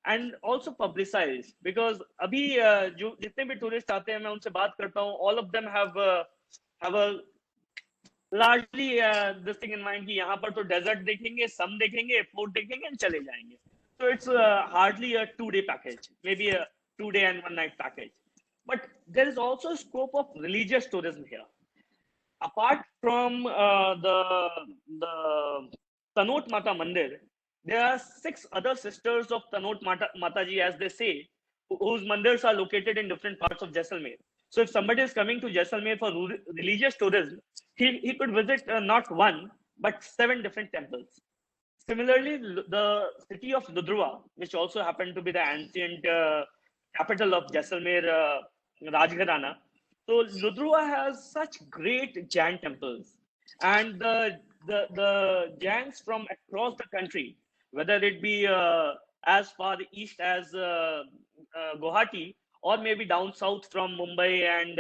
and also publicized, because अभी जो जितने भी tourists आते हैं मैं उनसे बात करता हूँ, all of them have a largely this thing in mind कि यहाँ पर तो desert देखेंगे, sun देखेंगे, fort देखेंगे and चले जाएंगे. So it's hardly a 2-day package, maybe a 2-day and 1-night package. But there is also scope of religious tourism here. Apart from the Tanot Mata Mandir, there are 6 other sisters of Tanot Mataji, as they say, whose mandirs are located in different parts of Jaisalmer. So if somebody is coming to Jaisalmer for religious tourism, he could visit not 1, but 7 different temples. Similarly, the city of Ludhrua, which also happened to be the ancient capital of Jaisalmer Rajgharana. So Ludhrua has such great Jain temples, and the Jains from across the country, whether it be as far east as Guwahati, or maybe down south from Mumbai and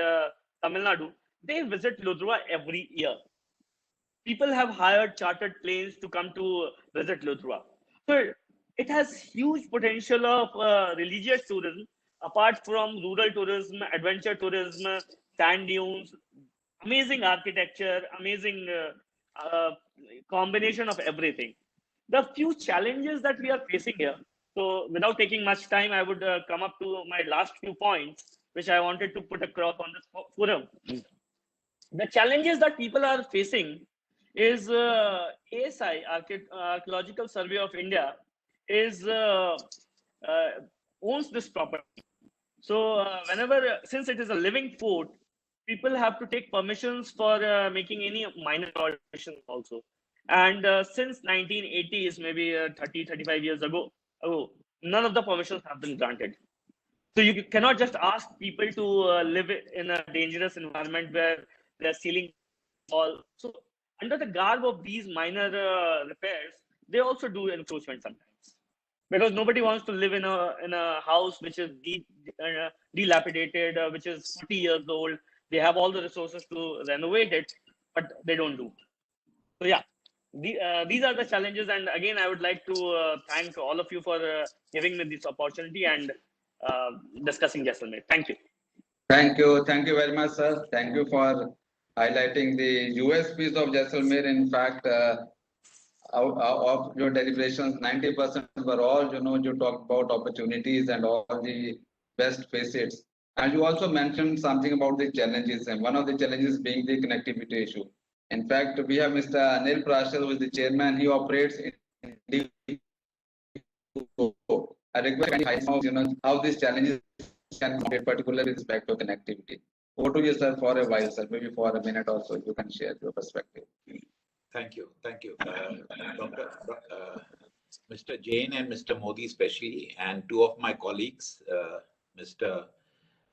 Tamil Nadu, they visit Ludhrua every year. People have hired chartered planes to come to visit Ludhrua. So it has huge potential of religious tourism, apart from rural tourism, adventure tourism, sand dunes, amazing architecture, amazing combination of everything. The few challenges that we are facing here. So without taking much time, I would come up to my last few points, which I wanted to put across on this forum. The challenges that people are facing is ASI, Archaeological Survey of India, is owns this property. So since it is a living fort, people have to take permissions for making any minor alterations also. And since 1980s, maybe 35 years ago, none of the permissions have been granted. So you cannot just ask people to live in a dangerous environment where they're sealing all. So under the garb of these minor repairs, they also do encroachment sometimes, because nobody wants to live in a house which is dilapidated, which is 40 years old. They have all the resources to renovate it, but they don't do. So yeah, these are the challenges. And again, I would like to thank all of you for giving me this opportunity and discussing Jaisalmer. Thank you. Thank you very much, sir. Thank you for highlighting the USPs of Jaisalmer. In fact, of your deliberations, 90% were all, you talked about opportunities and all the best facets. And you also mentioned something about the challenges, and one of the challenges being the connectivity issue. In fact, we have Mr. Anil Prashar, who is the chairman. He operates in I request how these challenges can be particularly with respect to connectivity. Over to you, sir, for a while, sir, maybe for a minute or so, you can share your perspective. Thank you. Mr. Jain and Mr. Modi especially, and 2 of my colleagues, Mr.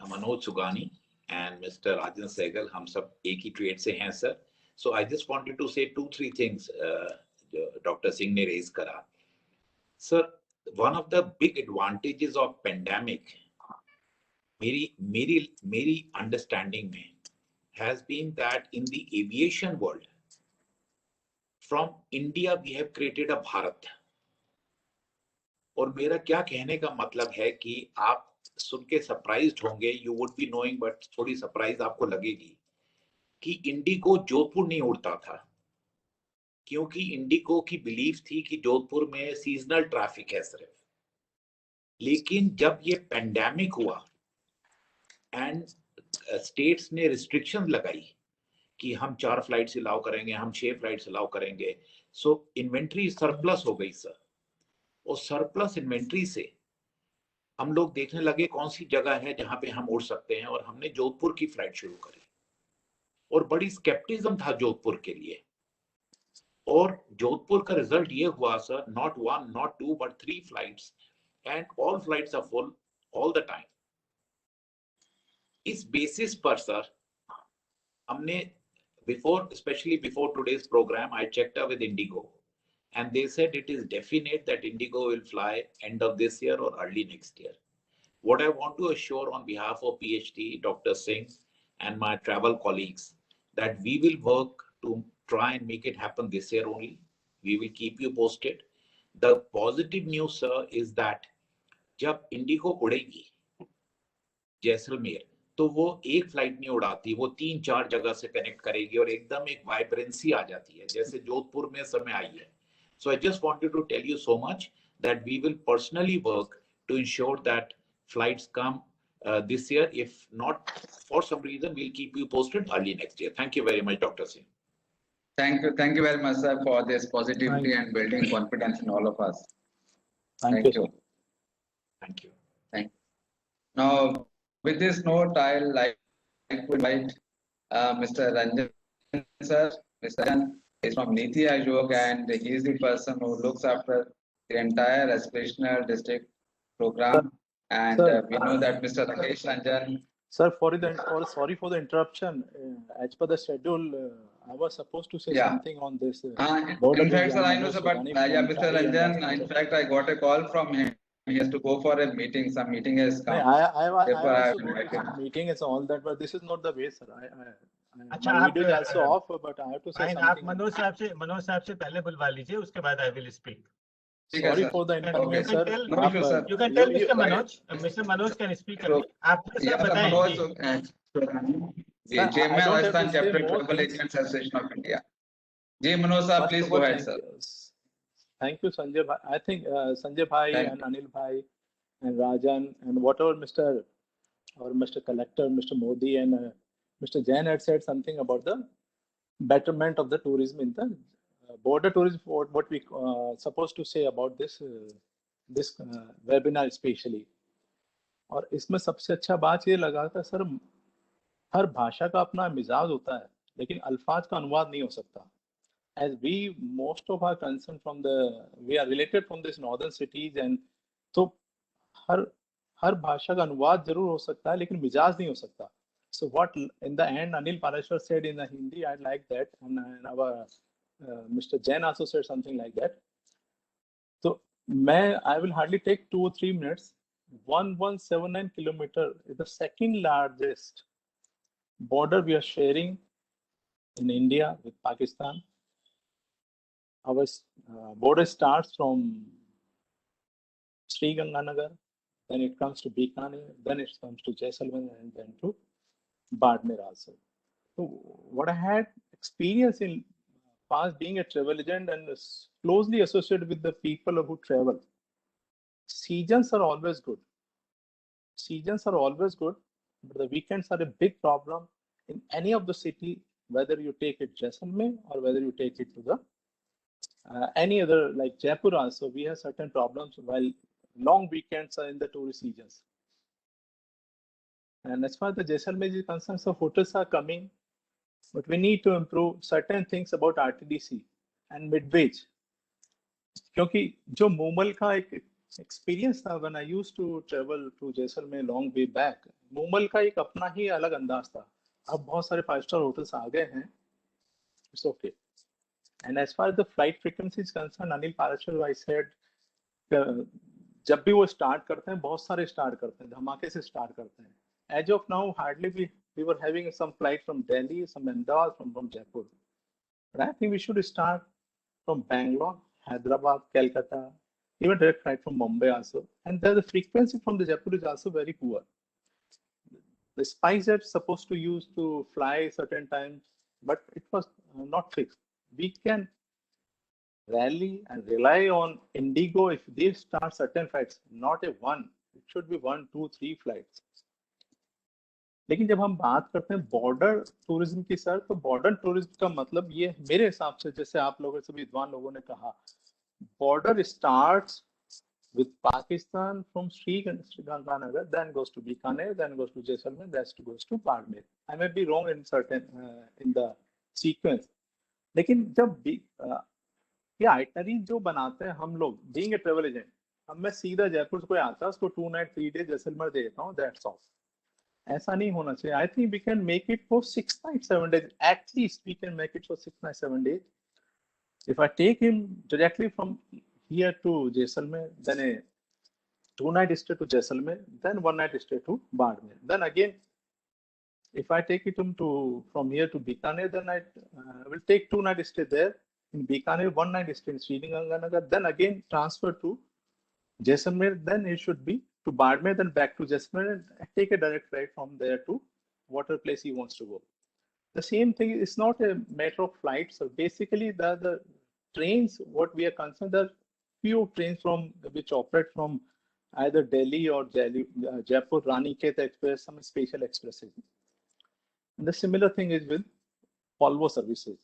Manoj Sugani and Mr. Rajan Sehgal, हम सब एक ही trade से हैं, sir. So I just wanted to say 2-3 things Dr. Singh ने raise करा. Sir, one of the big advantages of pandemic, मेरी understanding में, has been that in the aviation world, from India we have created a Bharat. और मेरा क्या कहने का मतलब है कि आप सुन के सरप्राइज्ड होंगे, you would be knowing, but थोड़ी सरप्राइज आपको लगेगी कि इंडिगो जोधपुर नहीं उड़ता था, क्योंकि इंडिगो की बिलीफ थी कि जोधपुर में सीजनल ट्रैफिक है सिर्फ, लेकिन जब ये पेंडेमिक हुआ एंड स्टेट्स ने रिस्ट्रिक्शन लगाई कि हम 4 फ्लाइट्स अलाउ करेंगे, हम 6 फ्लाइट्स अलाउ करेंगे, सो इन्वेंट्री सरप्लस हो गई सर। और सरप्लस इन्वेंट्री से हम लोग देखने लगे कौन सी जगह है जहां पे हम उड़ सकते हैं, और हमने जोधपुर की फ्लाइट शुरू करी। और बड़ी स्केप्टिज्म था जोधपुर के लिए, और जोधपुर का रिजल्ट ये हुआ sir, not 1 not 2 but 3 flights, and all flights are full all the time. इस बेसिस पर सर हमने especially before today's program, I checked up with Indigo, and they said it is definite that Indigo will fly end of this year or early next year. What I want to assure on behalf of PhD, Dr. Singh, and my travel colleagues, that we will work to try and make it happen this year only. We will keep you posted. The positive news, sir, is that जब Indigo उड़ेगी Jaisalmer, तो वो एक flight नहीं उड़ाती, वो 3-4 जगह से connect करेगी और एकदम एक वाइब्रेंसी आ जाती है जैसे जोधपुर में समय आई है। So I just wanted to tell you so much that we will personally work to ensure that flights come this year. If not, for some reason, we'll keep you posted early next year. Thank you very much, Dr. Singh. Thank you very much, sir, for this positivity and building confidence in all of us. Thank you. Thank you. Now, with this note, I'll like to invite Mr. Ranjan, sir. Mr. Ranjan is from Niti Aayog, and he is the person who looks after the entire aspirational district program. And we know that Mr. Rakesh Ranjan. Sir, sorry for the interruption. As per the schedule, I was supposed to say something on this. In fact, sir, I know, sir, but Mr. Ranjan, in fact, I got a call from him. He has to go for a meeting. Some meeting has come. I meeting is all that, but this is not the way, sir. My video is also off, but I have to say something. Manoj साहब से पहले बुलवा लीजिए, उसके बाद I will speak. Sorry for the interruption, sir. You can tell Mr. Manoj. Mr. Manoj can speak. आप बताएं. JMA Rajasthan Chapter Travel Agents Association of India. J. Manoj sir, please go ahead, sir. Thank you, Sanjay bhai. I think Sanjay bhai and Anil bhai and Rajan and whatever Mr. Collector, Mr. Modi and Mr. Jain had said something about the betterment of the tourism in the border tourism. What we supposed to say about this webinar especially. और इसमें सबसे अच्छा बात ये लगा था sir, हर भाषा का अपना मिजाज होता है, लेकिन अल्फाज का अनुवाद नहीं हो सकता. As we, most of our concern we are related from this northern cities, and तो हर भाषा का अनुवाद जरूर हो सकता है, लेकिन मिजाज नहीं हो सकता. So what in the end Anil Parashar said in the Hindi, I like that, and our Mr. Jain also said something like that. So I will hardly take 2 or 3 minutes. 1179 kilometer is the second largest border we are sharing in India with Pakistan. Our border starts from Sri Ganganagar, then it comes to Bikaner, then it comes to Jaisalmer, and then to Badmer also. So what I had experience in past being a travel agent and closely associated with the people who travel, seasons are always good. Seasons are always good, but the weekends are a big problem in any of the city, whether you take it Jaisalmer or whether you take it to the any other, like Jaipur also, we have certain problems while long weekends are in the tourist seasons. And as far as the Jaisalmer is concerned, so hotels are coming, but we need to improve certain things about RTDC and mid-wage. क्योंकि जो मूमल का एक experience था, when I used to travel to Jaisalmer long way back, Moomal का एक अपना ही अलग अंदाज था. अब बहुत सारे 5-star hotels आ गए हैं. It's okay. And as far as the flight frequency is concerned, Anil Parashar, I said, जब भी वो start करते हैं, बहुत सारे start करते हैं, धमाके से start करते हैं. As of now, hardly we were having some flight from Delhi, some Ahmedabad, from Jaipur. But I think we should start from Bangalore, Hyderabad, Calcutta, even direct flight from Mumbai also. And the frequency from the Jaipur is also very poor. The SpiceJet is supposed to use to fly certain times, but it was not fixed. We can rally and rely on Indigo if they start certain flights, not a one, it should be 1, 2, 3 flights. लेकिन जब हम बात करते हैं border tourism की sir, तो border tourism का मतलब ये मेरे हिसाब से, जैसे आप लोगों से विद्वान लोगों ने कहा, border starts with Pakistan from Sriganganagar, then goes to Bikaner, then goes to Jaisalmer, then goes to Barmer. I may be wrong in certain in the sequence. लेकिन जब ये आइटनरी जो बनाते हैं हम लोग, being a travel agent, अब मैं सीधा जयपुर से कोई आता है उसको 2 night 3 days जैसलमेर दे देता हूँ, that's all. ऐसा नहीं होना चाहिए. I think we can make it for 6 nights 7 days. At least we can make it for 6 nights 7 days. If I take him directly from here to Jaisalmer, then a 2 night stay to Jaisalmer, then 1 night stay to Barmer. Then again, if I take it from here to Bikaner, then I will take 2 night stay there in Bikaner, 1 night stay in Sriganganagar, then again transfer to Jaisalmer, then it should be to Barmer, then back to Jaisalmer, and take a direct flight from there to whatever place he wants to go. The same thing is not a matter of flights. So basically, the trains, what we are concerned, there are few trains which operate from either Delhi or Jaipur, Ranikhet Express, some special expresses. And the similar thing is with Volvo services.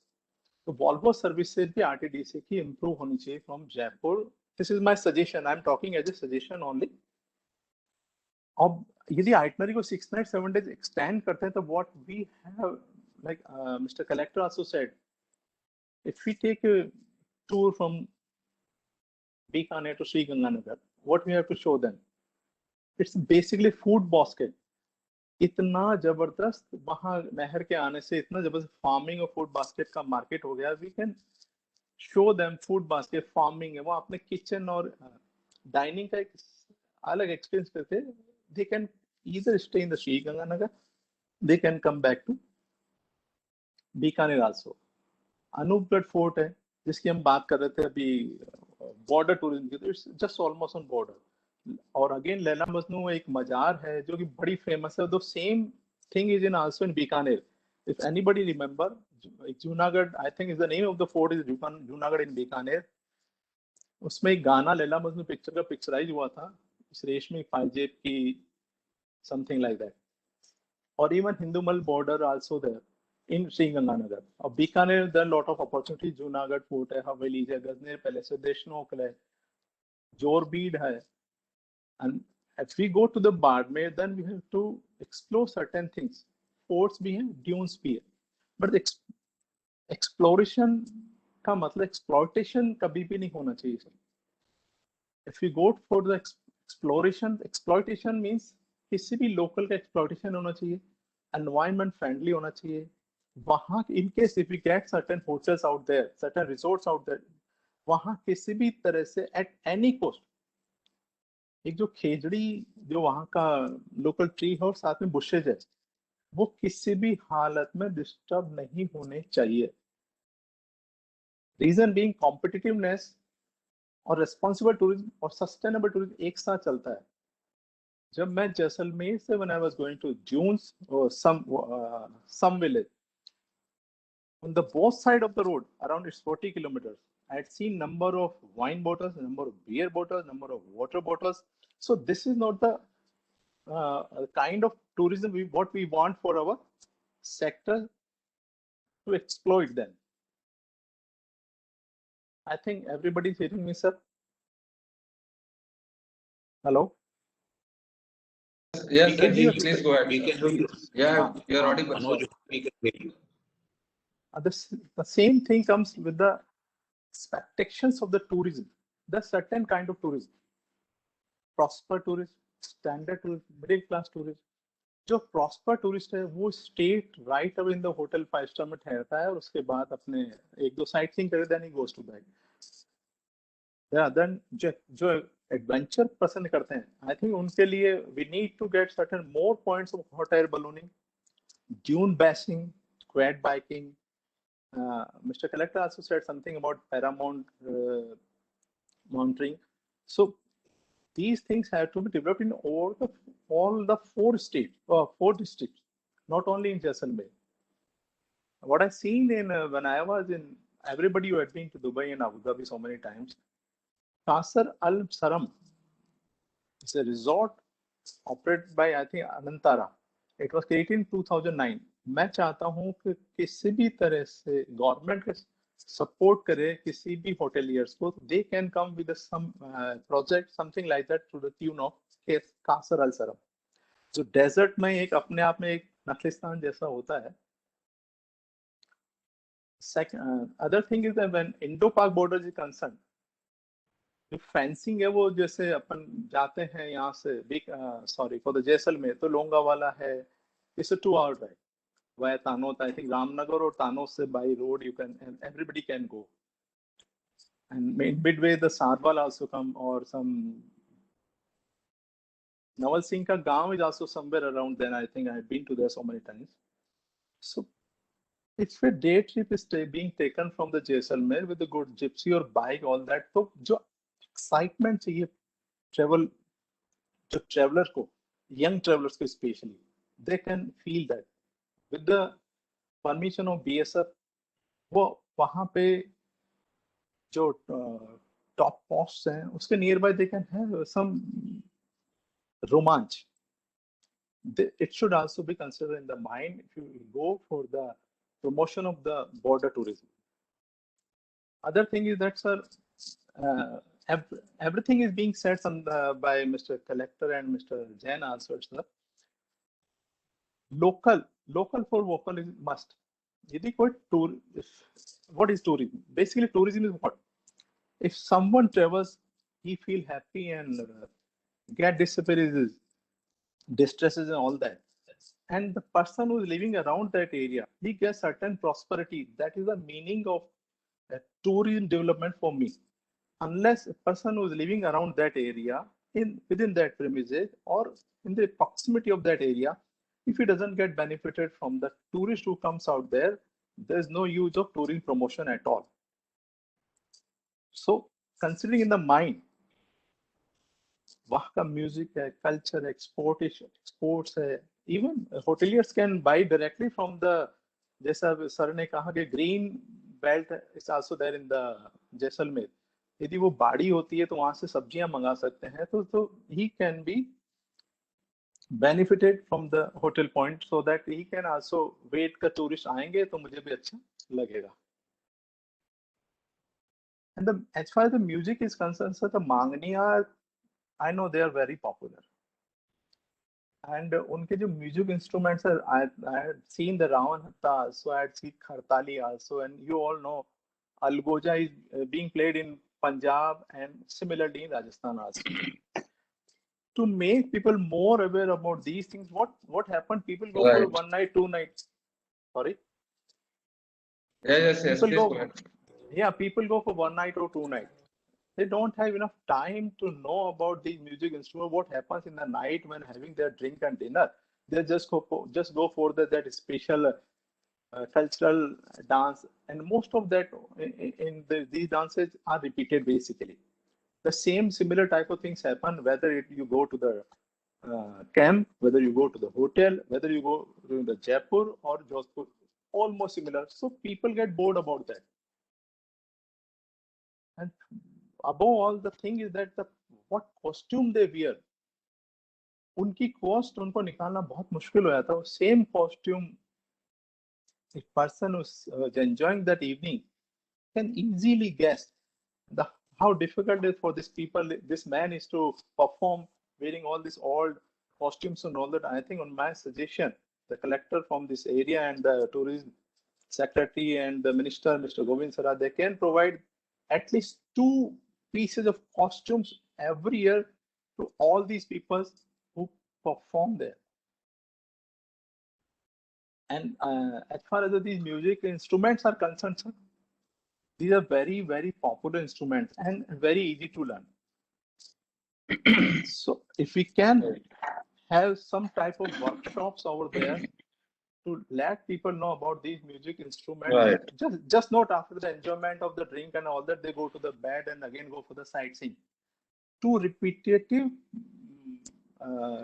So Volvo services भी RTDC की improve होनी चाहिए from Jaipur. This is my suggestion. I'm talking as a suggestion only. अब यदि itinerary को 6 nights 7 days extend करते हैं, तो what we have, like Mr. Collector also said, if we take a tour from Bikaner to Sriganganagar, what we have to show them? It's basically food basket. इतना जबरदस्त वहां नहर के आने से इतना जबरदस्त फार्मिंग और फूड बास्केट का मार्केट हो गया. We can show them food basket farming है, वो अपने किचन और डाइनिंग का एक अलग एक्सपीरियंस करते. They can either stay in the Sriganganagar, they can come back to Bikaner also. Anupgarh fort है जिसकी हम बात कर रहे थे अभी, बॉर्डर टूरिज्म की, तो it's just almost on border. और अगेन लैला मजनू एक मजार है जो कि बड़ी फेमस है. The same thing is in also in Bikaner. If anybody remember, Junagarh, I think is the name of the fort is Junagarh in Bikaner. उसमें एक गाना लैला मजनू पिक्चर का पिक्चराइज हुआ था, इस रेशमी पाजेब की, समथिंग लाइक दैट. और even Hindumal border also there in Sriganganagar. Of Bikaner, there are a lot of opportunities. Junagadh Fort है, हवेली है, गजनेर पैलेस है, देशनोक है, जोरबीड है. And if we go to the Barmer, then we have to explore certain things. Forts भी हैं, dunes भी है. But the exploration का मतलब exploitation कभी भी नहीं होना चाहिए sir. If we go for the exploitation means किसी भी local का exploitation होना चाहिए, environment friendly होना चाहिए. वहाँ in case if we get certain hotels out there, certain resorts out there, वहाँ किसी भी तरह से at any cost, एक जो खेजड़ी जो वहाँ का लोकल ट्री है और साथ में बुशेज है, वो किसी भी हालत में डिस्टर्ब नहीं होने चाहिए. रीजन बीइंग कॉम्पिटिटिवनेस और रिस्पॉन्सिबल टूरिज्म और सस्टेनेबल टूरिज्म एक साथ चलता है. जब मैं जैसलमेर से when I was going to dunes or some village, on the both side of the road, around it's 40 kilometers, I had seen number of wine bottles, number of beer bottles, number of water bottles. So this is not the kind of tourism what we want for our sector to exploit them. I think everybody is hearing me, sir. Hello? Yes, sir, please go ahead. We can hear you. Yeah, you're audible. Manoj, we can hear you. The same thing comes with the expectations of the tourism. There's certain kind of tourism. Prosper tourism, standard tourism, middle class tourism. जो prosper tourist है वो straight right away in the hotel 5-star में ठहरता है और उसके बाद अपने 1-2 sightseeing करे, then he goes to bed. Yeah, then जो adventure पसंद करते हैं, I think उनके लिए we need to get certain more points of hot air ballooning, dune bashing, quad biking. Mr. Collector also said something about paramount monitoring. So these things have to be developed in all the 4 states or 4 districts, not only in Jaisalmer. What I seen in when I was in, everybody who had been to Dubai and Abu Dhabi so many times, Qasr Al Saram is a resort operated by, I think, Anantara. It was created in 2009. मैं चाहता हूँ कि किसी भी तरह से government के support करे किसी भी होटेलियर्स को, they can come with some project something like that to the tune of Qasr Al Saram. जो डेजर्ट में एक अपने आप में एक नखलिस्तान जैसा होता है. Second, other thing is that when Indo-Pak border is concerned, जो फेंसिंग है वो जैसे अपन जाते हैं यहाँ से सॉरी फॉर द जैसलमेर तो लोंगावाला है, it's a 2 hour drive via Tanot. I think Ramnagar or Tanot se by road you can, and everybody can go. And midway the Sarwal also come, or some Nawal Singh ka gaon is also somewhere around there. I think I've been to there so many times. So if a day trip is being taken from the Jaisalmer with a good gypsy or bike, all that, तो जो excitement चाहिए travel, जो traveler को, young travelers को especially, they can feel that. With the permission of BSF, वो वहाँ पे जो top posts हैं उसके nearby they can have some romanch. It should also be considered in the mind if you go for the promotion of the border tourism. Other thing is that, sir, everything is being said by Mr. Collector and Mr. Jain also, sir. Local for vocal is must. What is tourism? Basically, tourism is what? If someone travels, he feel happy and get disappearances, distresses and all that. And the person who is living around that area, he gets certain prosperity. That is the meaning of tourism development for me. Unless a person who is living around that area, within that premises or in the proximity of that area, if he doesn't get benefited from the tourist who comes out there, there's no use of tourism promotion at all. So considering in the mind, वहाँ का music है, culture, exports है, even hoteliers can buy directly from the, जैसा sir ने कहा कि green belt is also there in the Jaisalmer. यदि वो बाड़ी होती है तो वहां से सब्जियां मंगा सकते हैं, तो he can be benefited from the hotel point so that he can also wait का टूरिस्ट आएंगे तो मुझे भी अच्छा लगेगा. And as far as the music is concerned, sir, the Mangniya, I know they are very popular. And unke jo music instruments are, I had seen the Ravan Hatta also, I had seen Khartali also, and you all know Algoja is being played in Punjab and similarly in Rajasthan also. To make people more aware about these things, what happened? People go for 1 night, 2 nights. Sorry? Yes. Yeah, people go for 1 night or 2 nights. They don't have enough time to know about these music instruments, what happens in the night when having their drink and dinner. They just go for that special cultural dance, and most of that these dances are repeated basically. The similar type of things happen whether you go to the camp, whether you go to the hotel, whether you go to the Jaipur or Jodhpur, almost similar. So people get bored about that. And above all, the thing is that what costume they wear, उनकी cost उनको निकालना बहुत मुश्किल हो जाता है. Same costume, a person who's enjoying that evening can easily guess how difficult it is for these people. This man is to perform wearing all these old costumes and all that. I think on my suggestion, the collector from this area and the tourism secretary and the minister, Mr. Govind Sara, they can provide at least 2 pieces of costumes every year to all these people who perform there. And as far as these music instruments are concerned, sir, these are very, very popular instruments and very easy to learn. So if we can have some type of workshops over there to let people know about these music instruments, right. just not after the enjoyment of the drink and all that, they go to the bed and again go for the sightseeing. To repetitive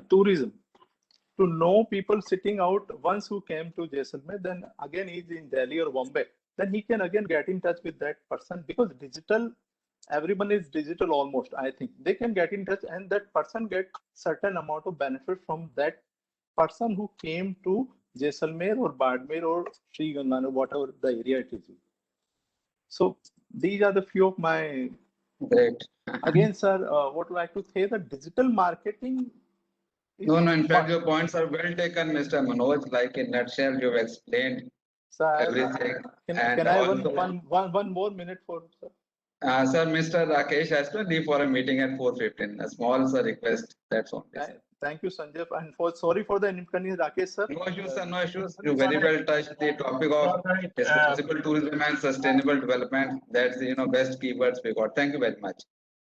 tourism, to know people sitting out once who came to Jaisalmer, then again he's in Delhi or Bombay, then he can again get in touch with that person, because digital, everyone is digital almost. I think they can get in touch, and that person get certain amount of benefit from that person who came to Jaisalmer or Badmer or Sri Ganganagar, whatever the area it is. So these are the few of my. Great. Again, sir, what would I like to say, that digital marketing. No, in fact, your points are well taken, Mr. Manoj. Like in nutshell, you've explained everything. Can I have one more minute for sir? Sir, Mr. Rakesh has to leave for a meeting at 4:15. A small request. That's all. Thank you, Sanjay, and sorry for the inconvenience, Rakesh sir. No issues, sir. No issues. You very well touched the topic of responsible tourism and sustainable development. That's the best keywords we got. Thank you very much.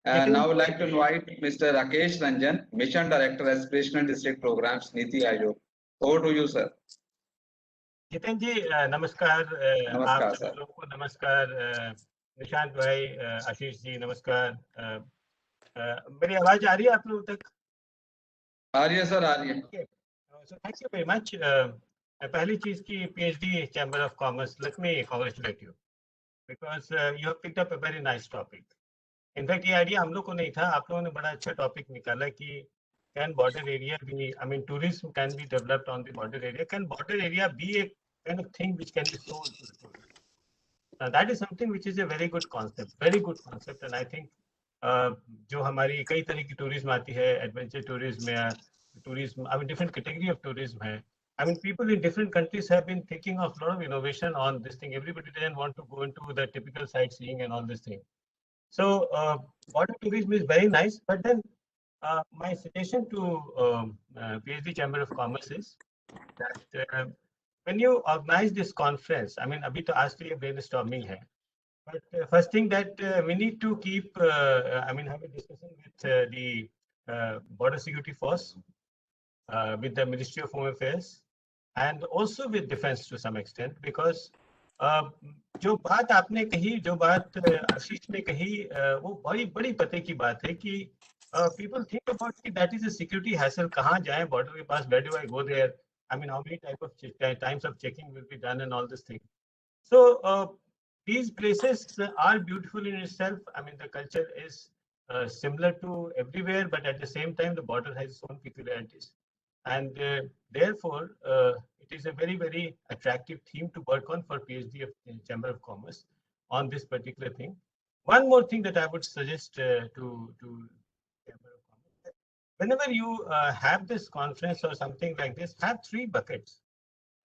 Now I would like to invite Mr. Rakesh Ranjan, Mission Director, Aspirational District Programs, Niti Aayog. Over to you, sir. Jiten जी नमस्कार. नमस्कार sir. नमस्कार निशांत भाई, आशीष जी नमस्कार. मेरी आवाज आ रही है आप लोगों तक? आ रही है सर, आ रही है. So thank you very much. पहली चीज की PhD Chamber of Commerce, let me congratulate you because you have picked up a very nice topic. In fact, ये आइडिया हम लोग को नहीं था, आप लोगों ने बड़ा अच्छा टॉपिक निकाला कि can border area be, I mean, tourism can be developed on the border area. Can border area be a kind of thing which can be sold to the tourists? Now, that is something which is a very good concept, and I think जो हमारी कई तरह की tourism आती है, adventure tourism या tourism, I mean, different category of tourism है. I mean, people in different countries have been thinking of a lot of innovation on this thing. Everybody doesn't want to go into the typical sightseeing and all this thing. So, border tourism is very nice, but then my suggestion to PhD Chamber of Commerce is that when you organize this conference, I mean, abhi to aaj to ye brainstorming hai, but first thing that we need to keep, I mean, have a discussion with the Border Security Force, with the Ministry of Home Affairs, and also with Defense to some extent, because जो बात आपने कही, जो बात आशीष ने कही, वो बड़ी बड़ी पते की बात है कि people think about that is a security hassle. कहाँ जाएं border के पास? Where do I go there? I mean, how many times of checking will be done and all this thing. So these places are beautiful in itself. I mean, the culture is similar to everywhere, but at the same time, the border has its own peculiarities, and therefore it is a very, very attractive theme to work on for PhD of Chamber of Commerce on this particular thing. One more thing that I would suggest to whenever you have this conference or something like this, have three buckets.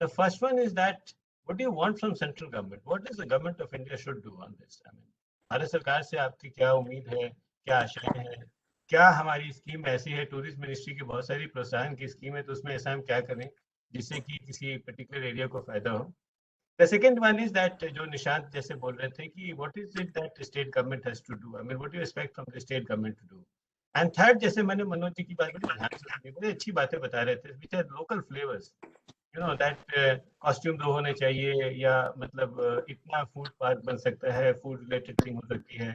The first one is that what do you want from central government? What does the government of India should do on this? I mean, Bharat सरकार से आपकी क्या उम्मीद है, क्या आशाएं हैं, क्या हमारी स्कीम ऐसी है? टूरिज्म मिनिस्ट्री की बहुत सारी प्रोत्साहन की स्कीम है, तो उसमें ऐसा हम क्या करें जिससे कि किसी पर्टिकुलर एरिया को फायदा हो. The second one is that जो निशांत जैसे बोल रहे थे कि what is it that state government has to do? I mean, what do you expect from the state government to do? And third, जैसे मैंने मनोज जी की बात बड़ी ध्यान से सुनी, बड़ी अच्छी बातें बता रहे थे, which are local flavors. You know that costume दो होने चाहिए, या मतलब इतना food park बन सकता है, food related thing हो सकती है,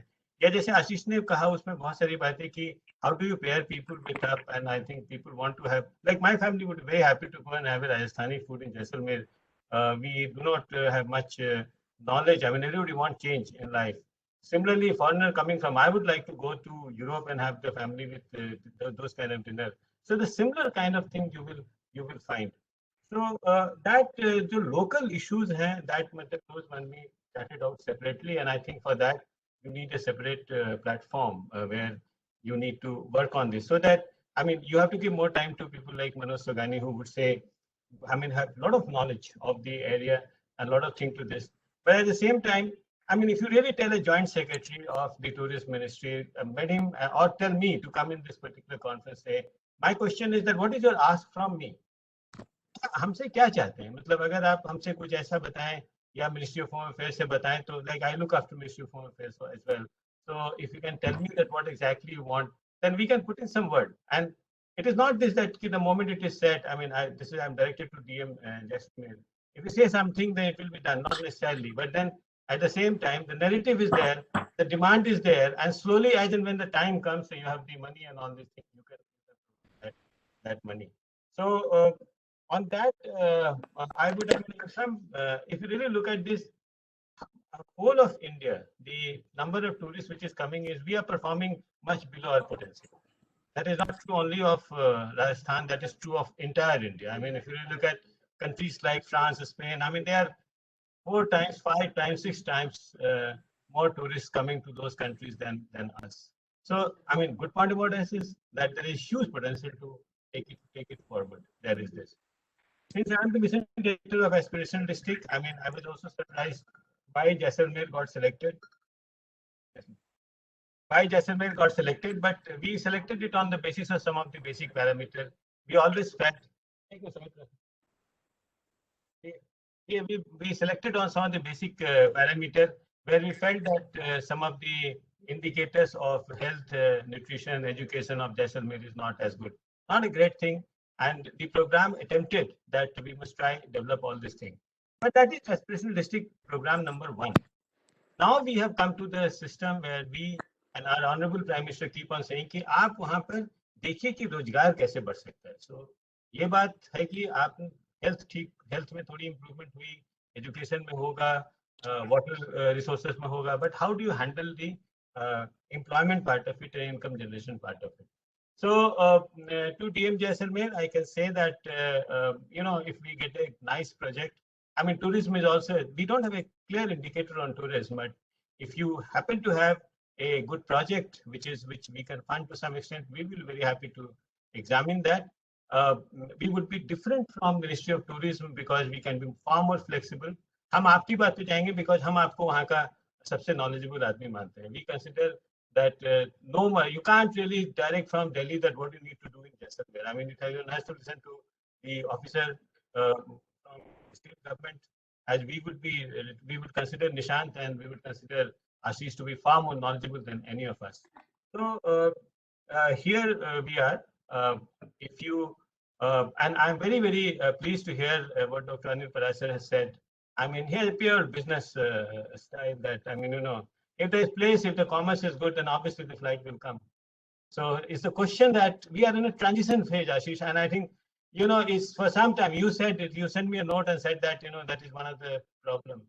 या जैसे आशीष ने कहा उसमें बहुत सारी बातें कि how do you pair people with up, and I think people want to have, like my family would be very happy to go and have a Rajasthani food in Jaisalmer. We do not have much knowledge. I mean, everybody wants change in life. Similarly, foreigner coming from, I would like to go to Europe and have the family with those kind of dinner. So the similar kind of thing you will find. So that the local issues हैं, that those must be started out separately, and I think for that you need a separate platform where you need to work on this. So that, I mean, you have to give more time to people like Manoj Sogani, who would say, I mean, have a lot of knowledge of the area and a lot of things to this. But at the same time, I mean, if you really tell a joint secretary of the tourism ministry, met him or tell me to come in this particular conference, say, my question is that what is your ask from me? हमसे क्या चाहते हैं? मतलब अगर आप हमसे कुछ ऐसा बताएं या Ministry of Home Affairs से बताएं, तो like I look after Ministry of Home Affairs as well. So if you can tell me that what exactly you want, then we can put in some word. And it is not this that the moment it is said, I mean, I'm directed to DM Jaisalmer. If you say something, then it will be done, not necessarily. But then at the same time, the narrative is there, the demand is there, and slowly, as and when the time comes, so you have the money and all these things, you can that money. So on that, I would have some. If you really look at this, whole of India, the number of tourists which is coming is, we are performing much below our potential. That is not true only of Rajasthan, that is true of entire India. I mean, if you look at countries like France, Spain, I mean, they are 4 times, 5 times, 6 times more tourists coming to those countries than us. So, I mean, good part about us is that there is huge potential to take it forward. There is this. Since I am the mission director of Aspirational District, I mean, I was also surprised why Jaisalmer got selected. Why Jaisalmer got selected, but we selected it on the basis of some of the basic parameters. We always felt. We selected on some of the basic parameters where we felt that some of the indicators of health, nutrition, education of Jaisalmer is not as good. Not a great thing. And the program attempted that we must try develop all these things. But that is Aspirational District program number 1. Now we have come to the system where we and our Honorable Prime Minister keep on saying कि आप वहाँ पर देखिए कि रोजगार कैसे बढ़ सकता है. So ये बात है कि आप हेल्थ में थोड़ी इम्प्रूवमेंट हुई, एजुकेशन में होगा, वाटर रिसोर्सेज में होगा, but how do you handle the employment part of it and income generation part of it? So to DM Jaisalmer, I can say that you know, if we get a nice project, I mean, tourism is also, we don't have a clear indicator on tourism, but if you happen to have a good project which we can fund to some extent, we will be very happy to examine that. We would be different from Ministry of Tourism because we can be far more flexible. हम आपकी बात पे जाएंगे because हम आपको वहाँ का सबसे knowledgeable आदमी मानते हैं. We consider that no more, you can't really direct from Delhi that what you need to do in Jaisalmer. I mean, it has to listen to the officer from state government, as we would consider Nishant and we would consider Ashish to be far more knowledgeable than any of us. So here we are. If you and I'm very, very pleased to hear what Dr. Anil Parasar has said. I mean, he has a pure business style that, I mean, you know, if there's place, if the commerce is good, then obviously the flight will come. So it's the question that we are in a transition phase, Ashish, and I think, you know, it's for some time, you said it, you sent me a note and said that, you know, that is one of the problems.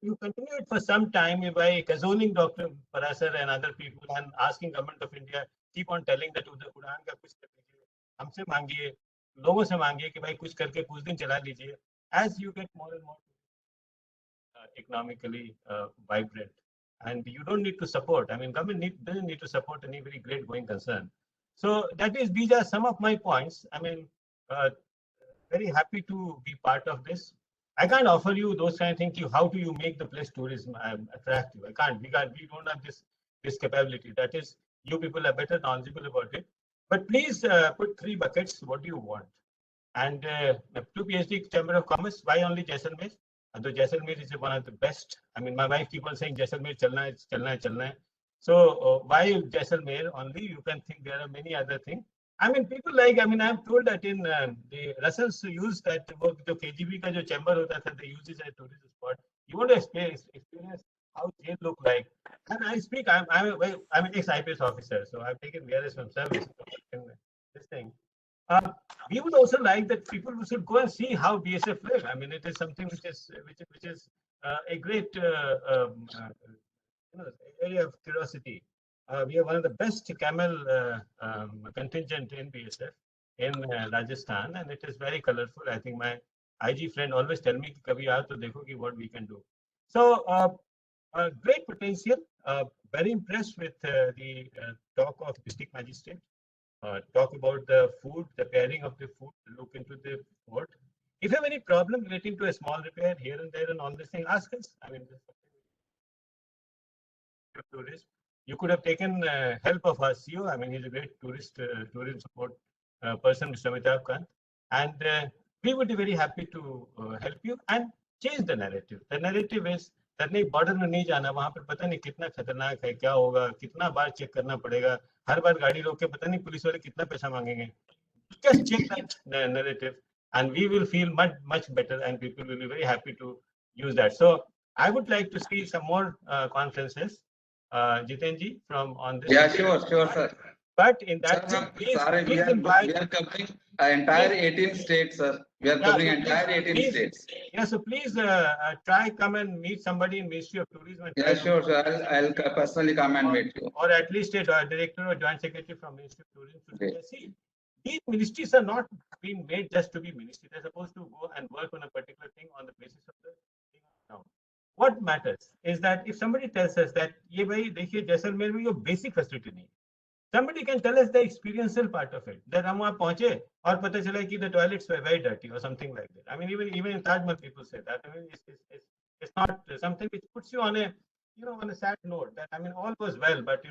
You continue it for some time by cajoling Dr. Parasar and other people and asking Government of India, keep on telling that उड़ान का कुछ कर लीजिए, हमसे मांगिए, लोगों से मांगिए कि भाई कुछ करके कुछ दिन चला लीजिए. As you get more and more economically vibrant, and you don't need to support. I mean, government doesn't need to support any very great going concern. So these are some of my points. I mean, very happy to be part of this. I can't offer you those kind of things. How do you make the place tourism attractive? I can't. We don't have this capability. That is, you people are better knowledgeable about it. But please put 3 buckets. What do you want? And to PhD Chamber of Commerce, why only Jaisalmer? Though Jaisalmer is one of the best. I mean, my wife keeps on saying Jaisalmer chalna hai. So why Jaisalmer only? You can think there are many other things. I mean, people like, I mean, I'm told that in the Russell's use that the KGB ka jo chamber hota tha, they use it as a tourist spot. You want to experience how jail look like. And I speak, I'm an ex-IPS officer, so I've taken VRS from service. This thing. We would also like that people should go and see how BSF live. I mean, it is something which is a great area of curiosity. We are one of the best camel contingent in BSF in Rajasthan, and it is very colorful. I think my IG friend always tell me, "Kabhi aao to dekho ki what we can do." So, great potential. Very impressed with the talk of district magistrate. Talk about the food, the pairing of the food, look into the food. If you have any problem relating to a small repair here and there and all this thing, ask us. I mean, tourist. You could have taken help of our CEO. I mean, he's a great tourism support person, Mr. Amitabh Kant. And we would be very happy to help you and change the narrative. The narrative is that नहीं border में नहीं जाना, वहाँ पर पता नहीं कितना खतरनाक है, क्या होगा, कितना बार चेक करना पड़ेगा, हर बार गाड़ी रोक के पता नहीं पुलिस वाले कितना पैसा मांगेंगे. Just check that narrative, and we will feel much better, and people will be very happy to use that. So I would like to see some more conferences. Jitenji from on this. Yeah, sure, sir. But in that Sir, case, please, sorry, please invite. we are covering entire 18 states, sir. We are covering entire 18 states. Yeah, so please try come and meet somebody in Ministry of Tourism. And Yeah, sure, sir. I'll personally come and meet you. Or at least a director or joint secretary from Ministry of Tourism. Okay. See, these ministries are not being made just to be ministry. They're supposed to go and work on a particular thing on the basis of the thing on ground. What matters is that if somebody tells us that ये भाई देखिए जैसलमेर में ये basic facility नहीं, somebody can tell us the experiential part of it. That हम वहाँ पहुँचे और पता चला कि the toilets were very dirty or something like that. I mean, even in Taj Mahal people say that. I mean, it's not something which puts you on a on a sad note. That I mean, all was well, but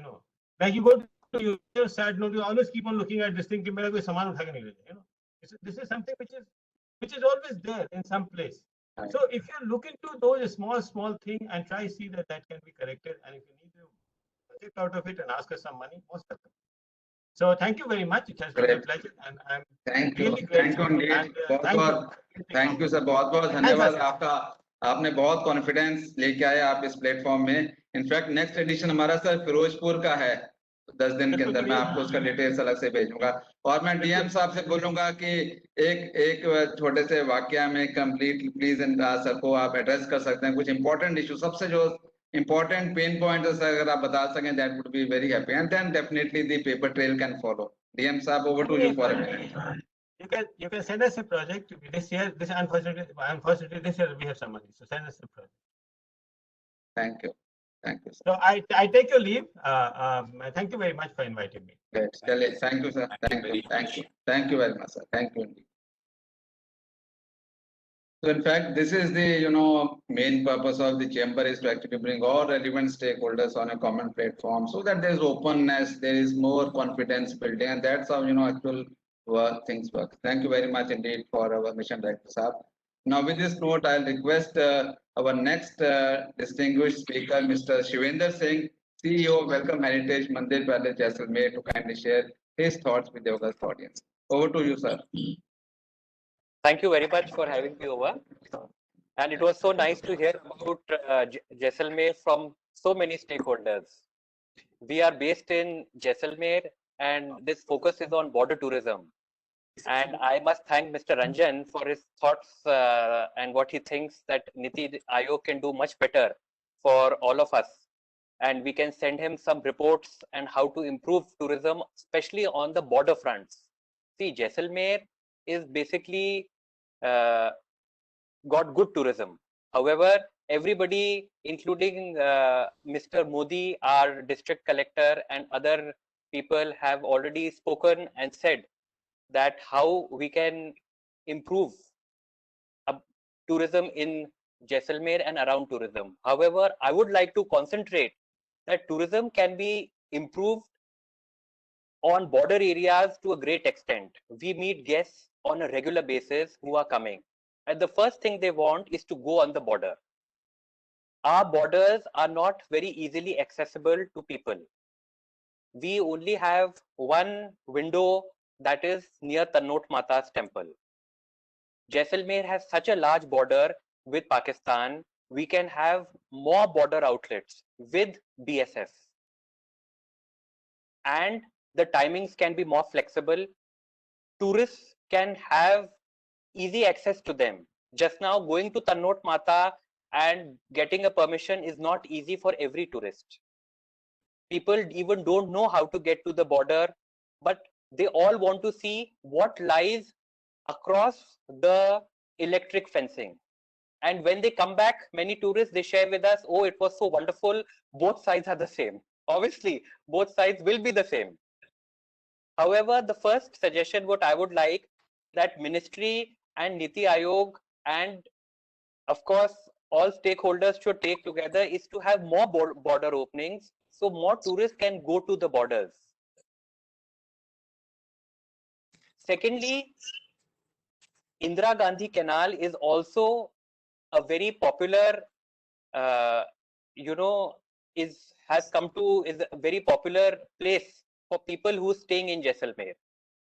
like you go to your sad note, you always keep on looking at this thing कि मेरा कोई सामान उठा के नहीं ले जाए. This is something which is always there in some place. So if you look into those small thing and try see that can be corrected, and if you need to project out of it and ask us some money, most welcome. So thank you very much. It has been a pleasure, and I'm really grateful. Thank you, sir. बहुत धन्यवाद आपका. आपने बहुत confidence लेके आए आप इस platform में. इनफैक्ट नेक्स्ट एडिशन हमारा सर फिरोजपुर का है. 10 दिन के अंदर मैं आपको उसका डिटेल्स अलग से भेजूंगा. और मैं डीएम साहब से बोलूंगा कि एक छोटे से वाक्य में कंप्लीट प्लीज सर को आप एड्रेस कर सकते हैं. कुछ इंपॉर्टेंट इशू सबसे जो important पेन पॉइंट अगर आप बता सकें, that would be very happy, and then definitely the paper trail can follow. DM साहब, over to you for a minute. You can send us a project this year. Unfortunately this year we have some money, so send us a project. Thank you, sir. So I take your leave. Thank you very much for inviting me. Great. Thank you, sir. Thank you very much, sir. Thank you. So in fact, this is the main purpose of the chamber, is to actually bring all relevant stakeholders on a common platform, so that there is openness, there is more confidence building, and that's how actual things work. Thank you very much indeed for our mission director, sir. Now with this note, I'll request our next distinguished speaker, Mr. Shivender Singh, CEO of Welcome Heritage Mandir Palace Jaisalmer, to kindly share his thoughts with the august audience. Over to you, sir. Thank you very much for having me over. And it was so nice to hear about Jaisalmer from so many stakeholders. We are based in Jaisalmer, and this focus is on border tourism. And I must thank Mr. Ranjan for his thoughts and what he thinks that Niti Aayog can do much better for all of us. And we can send him some reports on how to improve tourism, especially on the border fronts. See, Jaisalmer is basically got good tourism. However, everybody, including Mr. Modi, our district collector, and other people have already spoken and said that how we can improve tourism in Jaisalmer and around tourism. However, I would like to concentrate that tourism can be improved on border areas to a great extent. We meet guests on a regular basis who are coming, and the first thing they want is to go on the border. Our borders are not very easily accessible to people. We only have one window, that is near Tannot Mata's temple. Jaisalmer has such a large border with Pakistan. We can have more border outlets with BSF, and the timings can be more flexible. Tourists can have easy access to them. Just now, going to Tannot Mata and getting a permission is not easy for every tourist. People even don't know how to get to the border, but they all want to see what lies across the electric fencing. And when they come back, many tourists, they share with us, oh, it was so wonderful. Both sides are the same. Obviously, both sides will be the same. However, the first suggestion what I would like, that Ministry and Niti Aayog and of course all stakeholders should take together is to have more border openings so more tourists can go to the borders. Secondly, Indira Gandhi Canal is also a very popular, is a very popular place for people who are staying in Jaisalmer.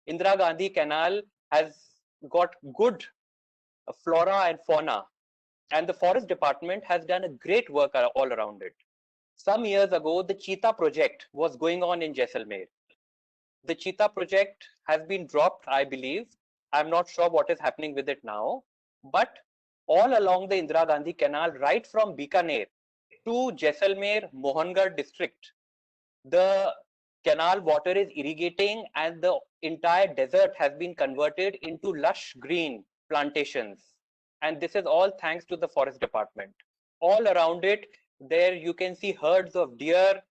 Indira Gandhi Canal has got good flora and fauna, and the forest department has done a great work all around it. Some years ago, the cheetah project was going on in Jaisalmer. The Cheetah project has been dropped, I believe. I'm not sure what is happening with it now, but all along the Indira Gandhi Canal, right from Bikaner to Jaisalmer, Mohangarh district, the canal water is irrigating and the entire desert has been converted into lush green plantations. And this is all thanks to the forest department. All around it, there you can see herds of deer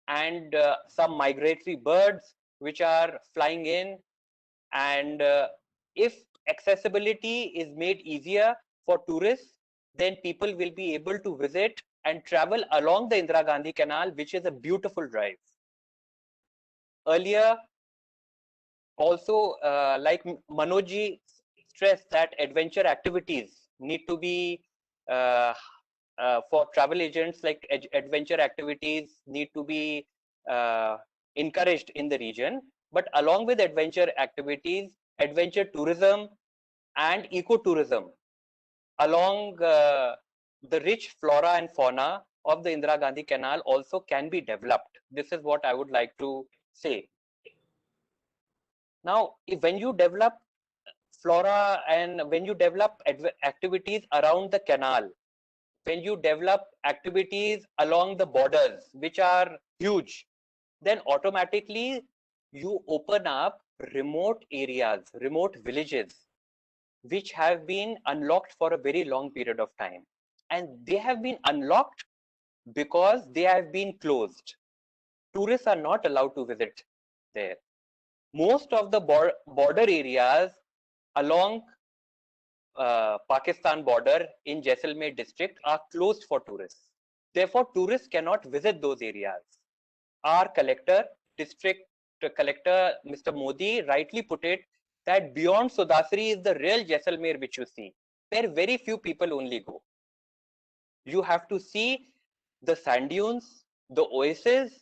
and some migratory birds which are flying in. And if accessibility is made easier for tourists, then people will be able to visit and travel along the Indira Gandhi Canal, which is a beautiful drive. Earlier, also, like Manojji stressed that adventure activities need to be for travel agents, like adventure activities need to be encouraged in the region. But along with adventure activities, adventure tourism and ecotourism along the rich flora and fauna of the Indira Gandhi Canal also can be developed. This is what I would like to say. Now, when you develop flora and when you develop activities around the canal, when you develop activities along the borders, which are huge, then automatically you open up remote areas, remote villages, which have been unlocked for a very long period of time. And they have been unlocked because they have been closed. Tourists are not allowed to visit there. Most of the border areas along Pakistan border in Jaisalmer district are closed for tourists. Therefore, tourists cannot visit those areas. Our collector, district collector, Mr. Modi, rightly put it that beyond Sudasri is the real Jaisalmer which you see. Where very few people only go. You have to see the sand dunes, the oases.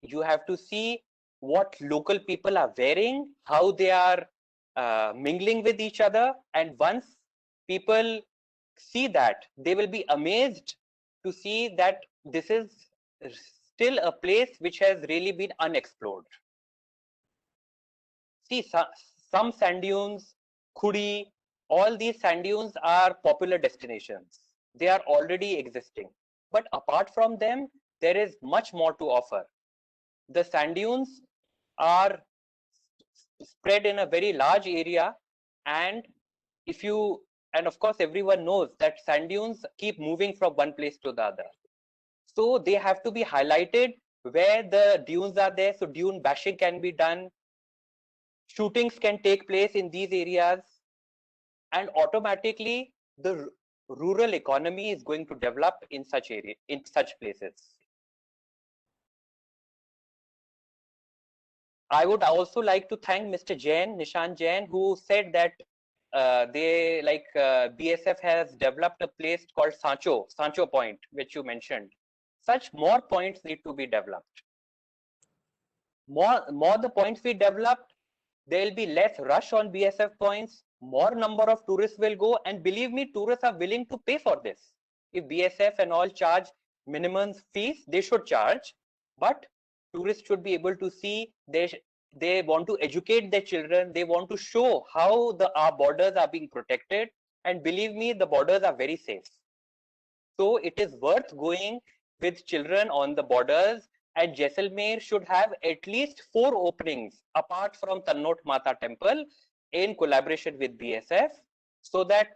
You have to see what local people are wearing, how they are mingling with each other. And once people see that, they will be amazed to see that this is still a place which has really been unexplored. See, some sand dunes, Khudi, all these sand dunes are popular destinations. They are already existing. But apart from them, there is much more to offer. The sand dunes are spread in a very large area, and of course everyone knows that sand dunes keep moving from one place to the other. So they have to be highlighted where the dunes are there, so dune bashing can be done. Shootings can take place in these areas, and automatically the rural economy is going to develop in such places. I would also like to thank Mr. Jain, Nishan Jain, who said that BSF has developed a place called Sancho Point, which you mentioned. Such more points need to be developed. More the points we developed, there will be less rush on BSF points, more number of tourists will go, and believe me, tourists are willing to pay for this. If BSF and all charge minimum fees, they should charge, but tourists should be able to see, they want to educate their children, they want to show how our borders are being protected, and believe me, the borders are very safe. So it is worth going with children on the borders, and Jaisalmer should have at least 4 openings apart from Tannot Mata temple in collaboration with BSF, so that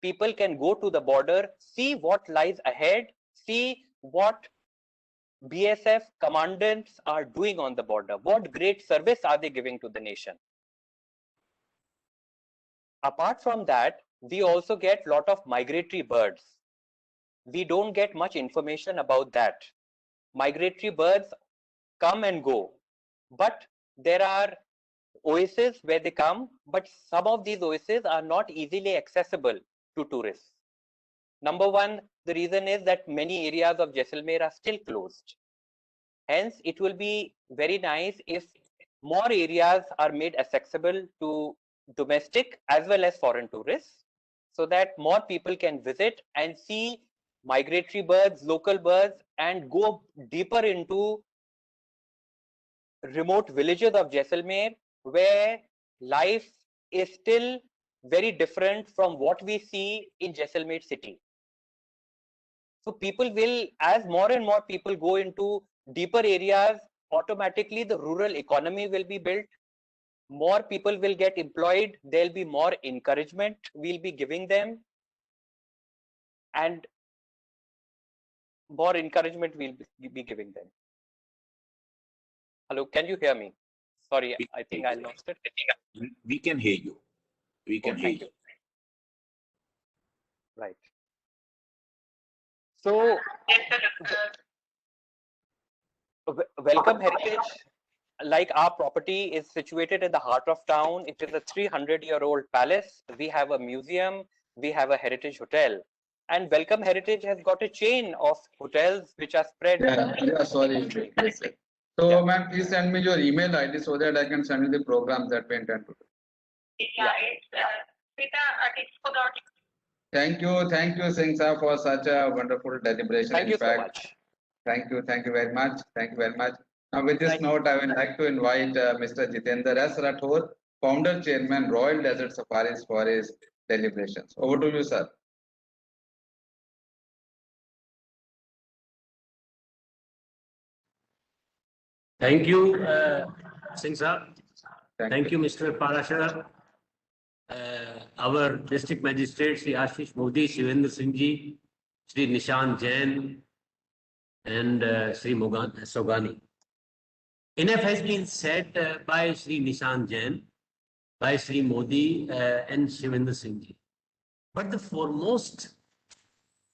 people can go to the border, see what lies ahead, see what BSF commandants are doing on the border, what great service are they giving to the nation. Apart from that, we also get a lot of migratory birds. We don't get much information about that. Migratory birds come and go, but there are oases where they come, but some of these oases are not easily accessible to tourists. Number one, the reason is that many areas of Jaisalmer are still closed. Hence, it will be very nice if more areas are made accessible to domestic as well as foreign tourists, so that more people can visit and see migratory birds, local birds, and go deeper into remote villages of Jaisalmer where life is still very different from what we see in Jaisalmer city. So people will, as more and more people go into deeper areas, automatically the rural economy will be built. More people will get employed. There'll be more encouragement we'll be giving them. And more encouragement we'll be giving them. Hello, can you hear me? Sorry, I think I lost it. We can hear you. We can hear thank you. Right. So, Welcome Heritage, like our property, is situated in the heart of town. It is a 300-year-old palace. We have a museum. We have a heritage hotel. And Welcome Heritage has got a chain of hotels which are spread. Yeah, sorry. Yes, sir. So, ma'am, please send me your email ID so that I can send you the programs that we intend to do. Yeah. Thank you, Singh sir, for such a wonderful deliberation. Thank you so much. Thank you very much. Thank you very much. Now, with this note, I would like to invite Mr. Jitendra S. Rathore, Founder Chairman, Royal Desert Safaris, for his deliberations. Over to you, sir. Thank you, Singh sir. Thank you, Mr. Parashar. Our district magistrate, Sri Ashish Modi, Shivendra Singh ji, Sri Nishan Jain, and Sri Sogani. Enough has been said by Sri Nishan Jain, by Sri Modi and Shivendra Singh ji. But the foremost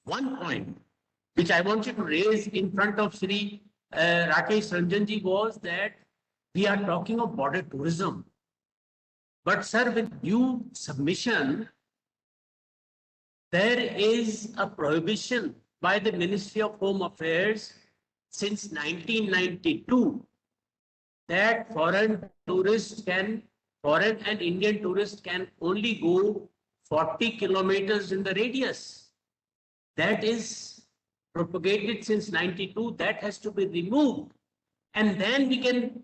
one point which I wanted to raise in front of Sri Rakesh Ranjan ji was that we are talking of border tourism. But sir, with due submission, there is a prohibition by the Ministry of Home Affairs since 1992 that foreign and Indian tourists can only go 40 kilometers in the radius. That is propagated since 92. That has to be removed. And then we can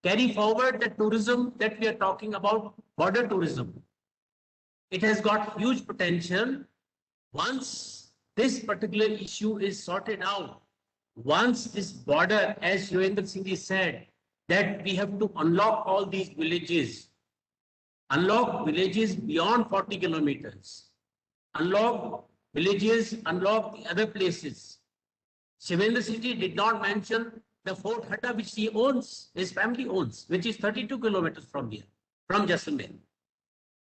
carry forward the tourism that we are talking about, border tourism. It has got huge potential. Once this particular issue is sorted out, once this border, as Shivendra Singh ji said, that we have to unlock all these villages, unlock villages beyond 40 kilometers, unlock villages, unlock the other places. Shivendra Singh ji did not mention the Fort Hatta, which he owns, his family owns, which is 32 kilometers from here, from Jaisalmer.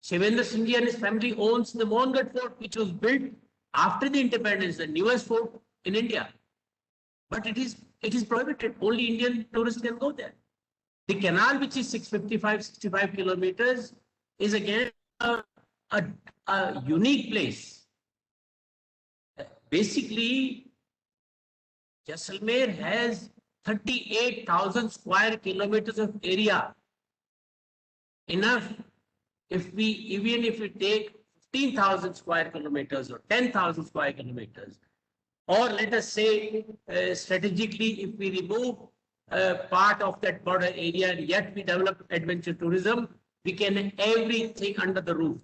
Shivendra Singh ji and his family owns the Mohangarh Fort, which was built after the independence, the newest fort in India. But it is prohibited. Only Indian tourists can go there. The canal, which is 65 kilometers, is again a unique place. Basically, Jaisalmer has 38,000 square kilometers of area. Enough even if we take 15,000 square kilometers or 10,000 square kilometers, or let us say strategically, if we remove part of that border area and yet we develop adventure tourism, we can have everything under the roof.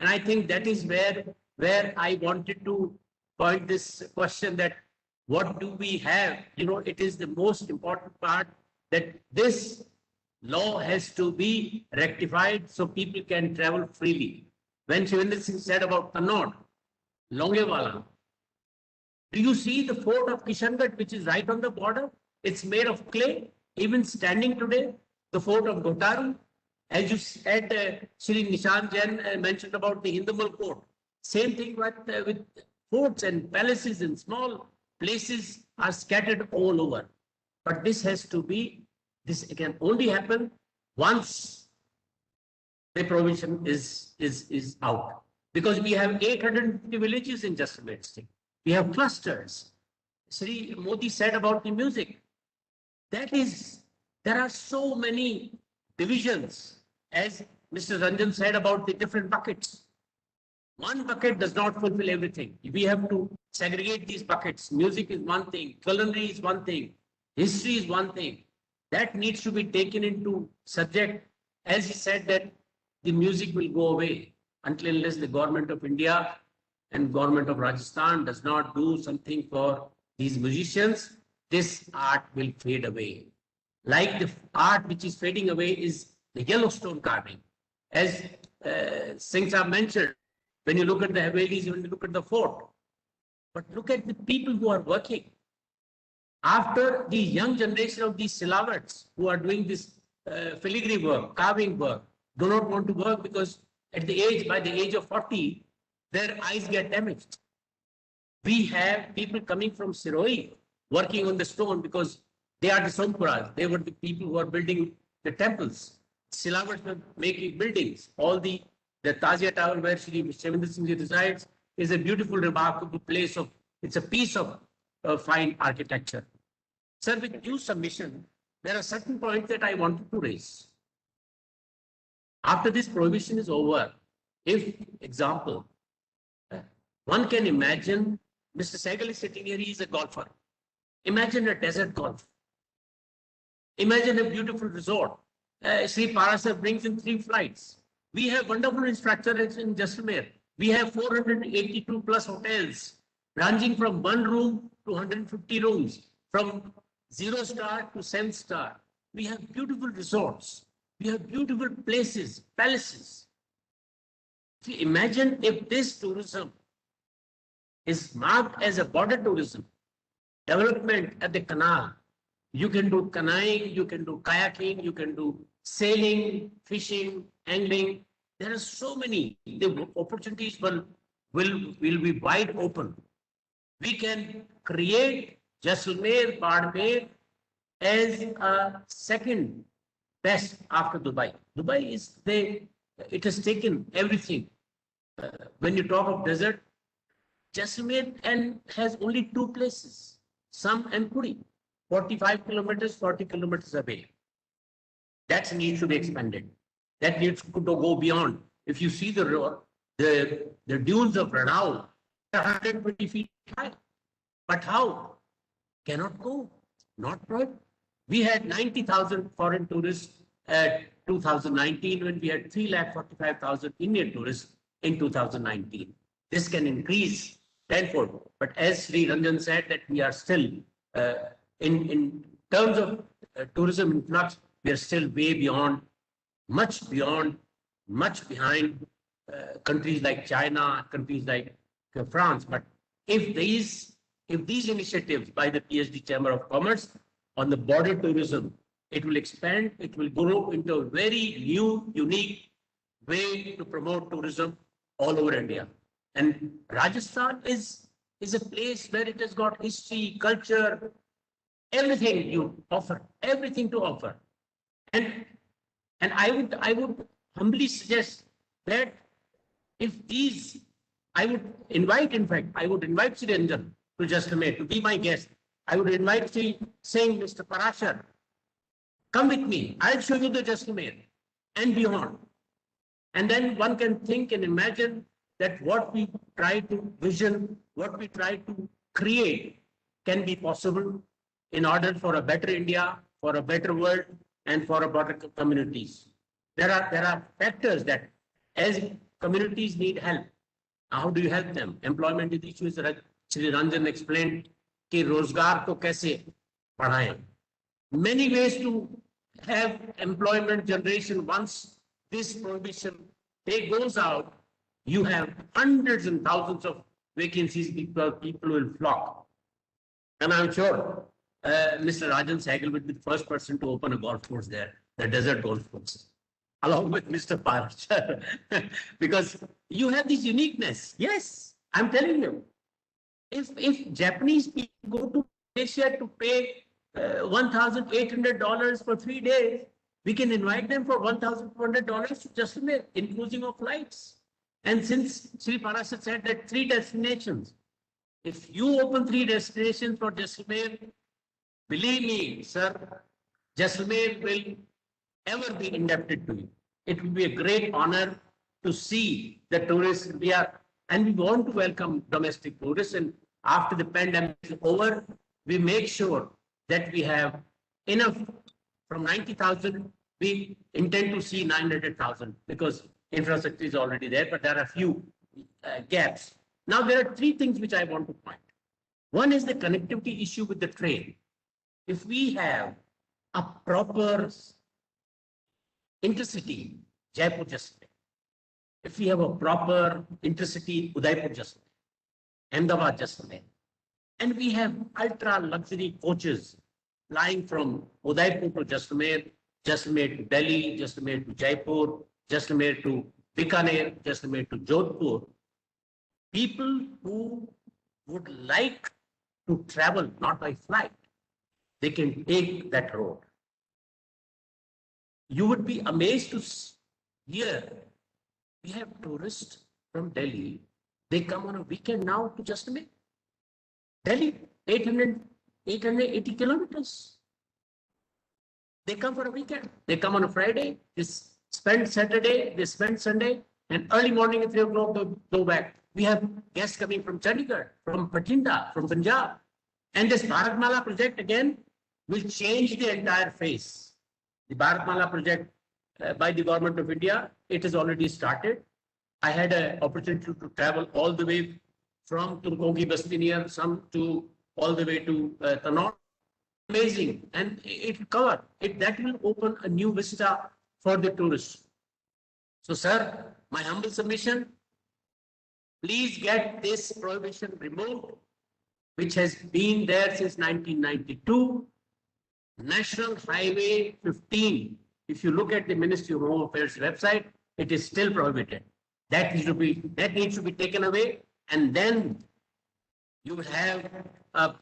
And I think that is where I wanted to point this question, that what do we have? It is the most important part, that this law has to be rectified so people can travel freely. When Shivendra Singh said about Tannod, Longewala, do you see the fort of Kishangarh, which is right on the border? It's made of clay. Even standing today, the fort of Gotaru, as you said, Shri Nishan Jain mentioned about the Hindamal fort. Same thing with forts and palaces and small places are scattered all over. But this can only happen once the provision is out. Because we have 850 villages in Jaisalmer district. We have clusters. Sri Modi said about the music. There are so many divisions, as Mr. Ranjan said about the different buckets. One bucket does not fulfill everything. We have to segregate these buckets. Music is one thing, culinary is one thing, history is one thing. That needs to be taken into subject. As he said that the music will go away until unless the government of India and government of Rajasthan does not do something for these musicians, this art will fade away. Like the art which is fading away is the Yellowstone carving. As Singh Saab mentioned, when you look at the Havelis, when you look at the fort, but look at the people who are working. After the young generation of these Silawats who are doing this filigree work, carving work, do not want to work because by the age of 40, their eyes get damaged. We have people coming from Siroi working on the stone because they are the Sompuras. They were the people who are building the temples. Silawats were making buildings. All the Tazia Tower where Shri Shemendra Singh Ji resides is a beautiful, remarkable place of, it's a piece of fine architecture. Sir, with due submission, there are certain points that I wanted to raise. After this prohibition is over, if, example, one can imagine Mr. Sehgal is sitting here, he is a golfer. Imagine a desert golf. Imagine a beautiful resort. Sri Parasar brings in 3 flights. We have wonderful infrastructure in Jaisalmer. We have 482 plus hotels, ranging from 1 room to 150 rooms, from 0-star to 7-star. We have beautiful resorts. We have beautiful places, palaces. See, imagine if this tourism is marked as a border tourism, development at the canal. You can do canoeing, you can do kayaking, you can do sailing, fishing, angling. There are so many. The opportunities will be wide open. We can create Jaisalmer, Bardmer as a second best after Dubai. Dubai is it has taken everything. When you talk of desert, Jaisalmer and has only 2 places, Sam and Puri, 45 kilometers, 40 kilometers away. That needs to be expanded. That needs to go beyond. If you see the dunes of Ranao, 120 feet high. But how? Cannot go. Not right. We had 90,000 foreign tourists at 2019 when we had 345,000 Indian tourists in 2019. This can increase tenfold. But as Sri Ranjan said, that we are still, in terms of tourism influx, we are still way beyond, much behind countries like China, countries like France. But if these initiatives by the PSD Chamber of Commerce on the border tourism, it will expand, it will grow into a very new, unique way to promote tourism all over India. And Rajasthan is a place where it has got history, culture, everything you offer, everything to offer. And I would humbly suggest that if these, I would invite Sri Ranjan to Jaisalmer to be my guest. I would invite saying, Mr. Parashar, come with me. I'll show you the Jaisalmer and beyond. And then one can think and imagine that what we try to vision, what we try to create can be possible in order for a better India, for a better world, and for a better communities. There are factors that as communities need help, how do you help them? Employment is the issue. Shri Ranjan explained कि रोजगार को कैसे बढ़ाएं. Many ways to have employment generation. Once this prohibition goes out, you have hundreds and thousands of vacancies. People will flock, and I'm sure Mr. Rajan Sehgal will be the first person to open a golf course there, the desert golf course, along with Mr. Parashar, because you have this uniqueness. Yes, I'm telling you. If Japanese people go to Malaysia to pay $1,800 for 3 days, we can invite them for $1,200 to Jaisalmer, including of flights. And since Sri Parashar said that 3 destinations, if you open 3 destinations for Jaisalmer, believe me, sir, Jaisalmer will ever be indebted to you. It will be a great honor to see the tourists and we want to welcome domestic tourists. And after the pandemic is over, we make sure that we have enough From 90,000, we intend to see 900,000 because infrastructure is already there, but there are a few gaps. Now, there are three things which I want to point. One is the connectivity issue with the train. If we have a proper intercity, Jaipur Jaisalmer, if we have a proper intercity, Udaipur Jaisalmer, Ahmedabad Jaisalmer, and we have ultra luxury coaches flying from Udaipur to Jaisalmer, Jaisalmer to Delhi, Jaisalmer to Jaipur, Jaisalmer to Bikaner, Jaisalmer to Jodhpur, people who would like to travel not by flight, they can take that road. You would be amazed to hear we have tourists from Delhi. They come on a weekend now to Jaisalmer. Delhi, 880 kilometers. They come for a weekend. They come on a Friday, they spend Saturday, they spend Sunday, and early morning at 3 o'clock they go back. We have guests coming from Chandigarh, from Patinda, from Punjab. And this Bharatmala project again will change the entire face. The Bharatmala project by the Government of India, it has already started. I had an opportunity to travel all the way from Turkogi Basti near some to all the way to Tannod. Amazing. And it will cover it. That will open a new vista for the tourists. So, sir, my humble submission, please get this prohibition removed, which has been there since 1992. National Highway 15, if you look at the Ministry of Home Affairs website, it is still prohibited. That needs to be taken away, and then you will have a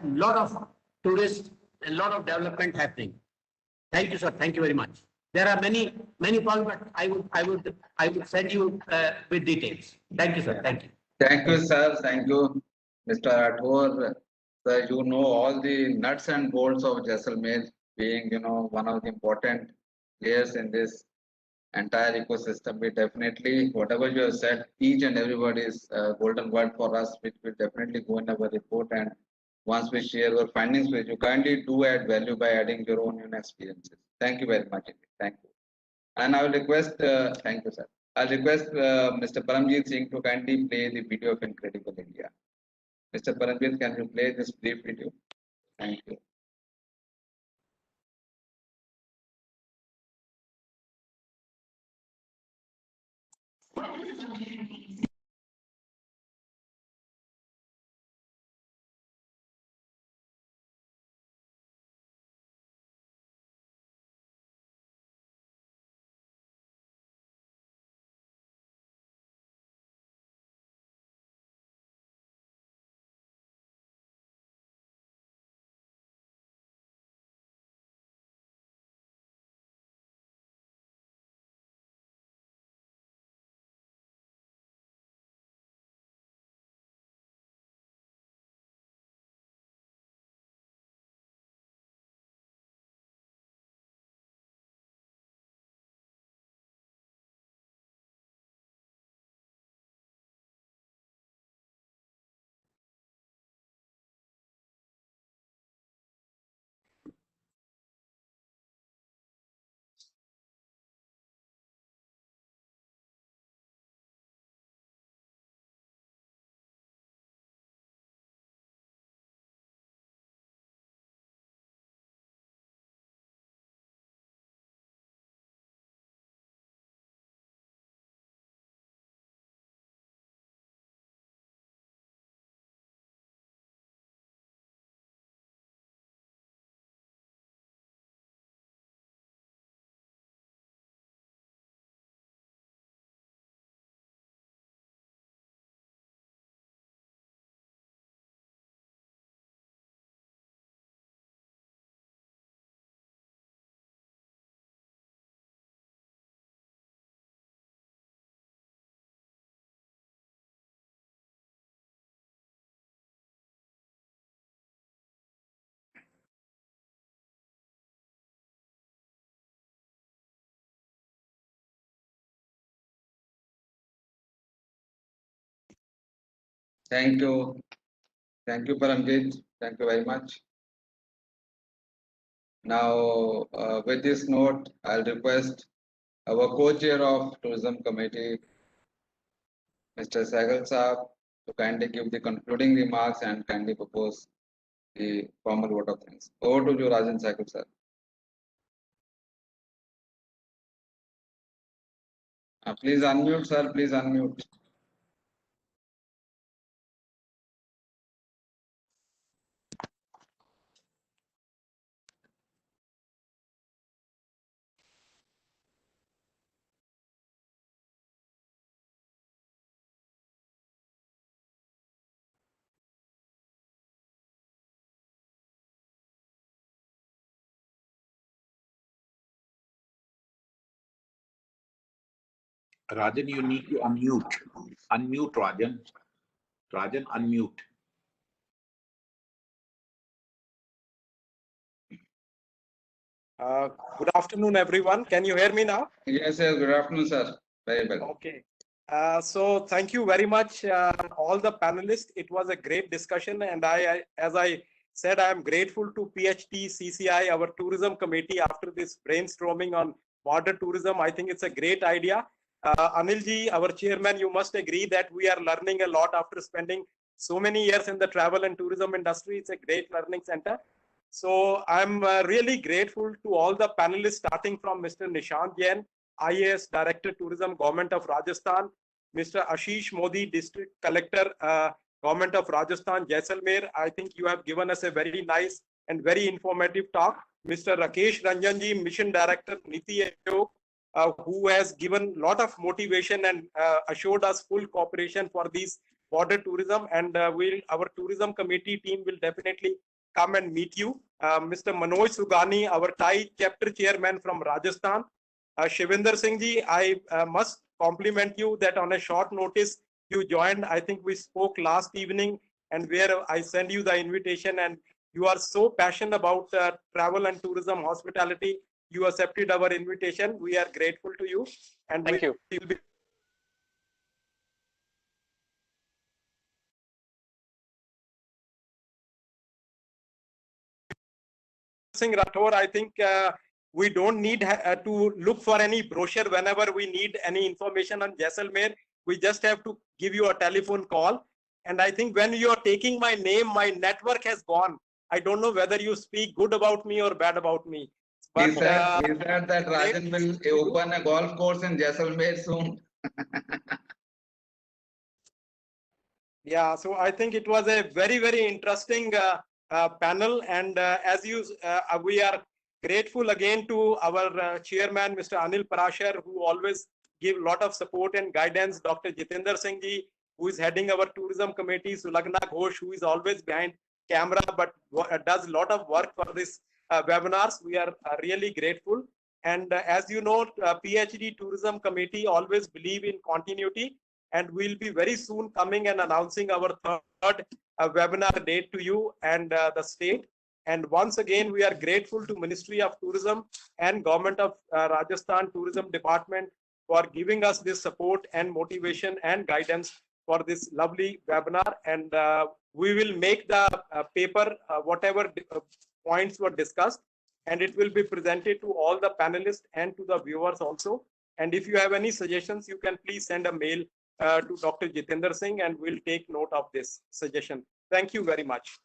lot of tourists and a lot of development happening. Thank you, sir. Thank you very much. There are many points, but I would send you with details. Thank you, sir. Thank you. Thank you, sir. Thank you, Mr. Rathore. Sir, you know all the nuts and bolts of Jaisalmer, being one of the important players in this entire ecosystem. We definitely, whatever you have said, each and everybody's golden word for us, which will definitely go in our report. And once we share our findings with you, kindly do add value by adding your own experiences. Thank you very much. Thank you. And I will request, thank you, sir. I'll request Mr. Paramjit Singh to kindly play the video of Incredible India. Mr. Paramjit, can you play this brief video? Thank you. Thank you. Thank you, Paramjit. Thank you very much. Now, with this note, I'll request our co-chair of Tourism Committee, Mr. Sehgal Saab, to kindly give the concluding remarks and kindly propose the formal vote of thanks. Over to you, Rajan Sehgal sir. Please unmute, sir. Please unmute. Rajan, you need to unmute. Unmute, Rajan. Rajan, unmute. Good afternoon, everyone. Can you hear me now? Yes, sir. Good afternoon, sir. Very well. Okay. So thank you very much, all the panelists. It was a great discussion, and as I said, I am grateful to PHT CCI, our tourism committee, after this brainstorming on border tourism. I think it's a great idea. Anilji, our chairman, you must agree that we are learning a lot after spending so many years in the travel and tourism industry. It's a great learning center. So I'm really grateful to all the panelists, starting from Mr. Nishant Jain, IAS Director Tourism, Government of Rajasthan, Mr. Ashish Modi, District Collector, Government of Rajasthan, Jaisalmer. I think you have given us a very nice and very informative talk. Mr. Rakesh Ranjanji, Mission Director, Niti Aayog, who has given a lot of motivation and assured us full cooperation for these border tourism. And our tourism committee team will definitely come and meet you. Mr. Manoj Sugani, our Thai chapter chairman from Rajasthan. Shivinder Singh ji, I must compliment you that on a short notice you joined. I think we spoke last evening, and where I send you the invitation, and you are so passionate about travel and tourism, hospitality. You accepted our invitation. We are grateful to you. And thank you. Will be Singh Rathore, I think we don't need to look for any brochure whenever we need any information on Jaisalmer. We just have to give you a telephone call. And I think when you are taking my name, my network has gone. I don't know whether you speak good about me or bad about me. But, he said that Rajan will open a golf course in Jaisalmer soon. Yeah, so I think it was a very, very interesting panel, and we are grateful again to our chairman, Mr. Anil Parashar, who always give a lot of support and guidance, Dr. Jitendra Singh ji, who is heading our tourism committee, Sulagna Ghosh, who is always behind camera but does a lot of work for this webinars. We are really grateful. And as you know, PHD Tourism Committee always believe in continuity, and we'll be very soon coming and announcing our third webinar date to you and the state. And once again, we are grateful to Ministry of Tourism and Government of Rajasthan Tourism Department for giving us this support and motivation and guidance for this lovely webinar. And we will make the paper, whatever points were discussed, and it will be presented to all the panelists and to the viewers also. And if you have any suggestions, you can please send a mail to Dr. Jitendra Singh, and we'll take note of this suggestion. Thank you very much.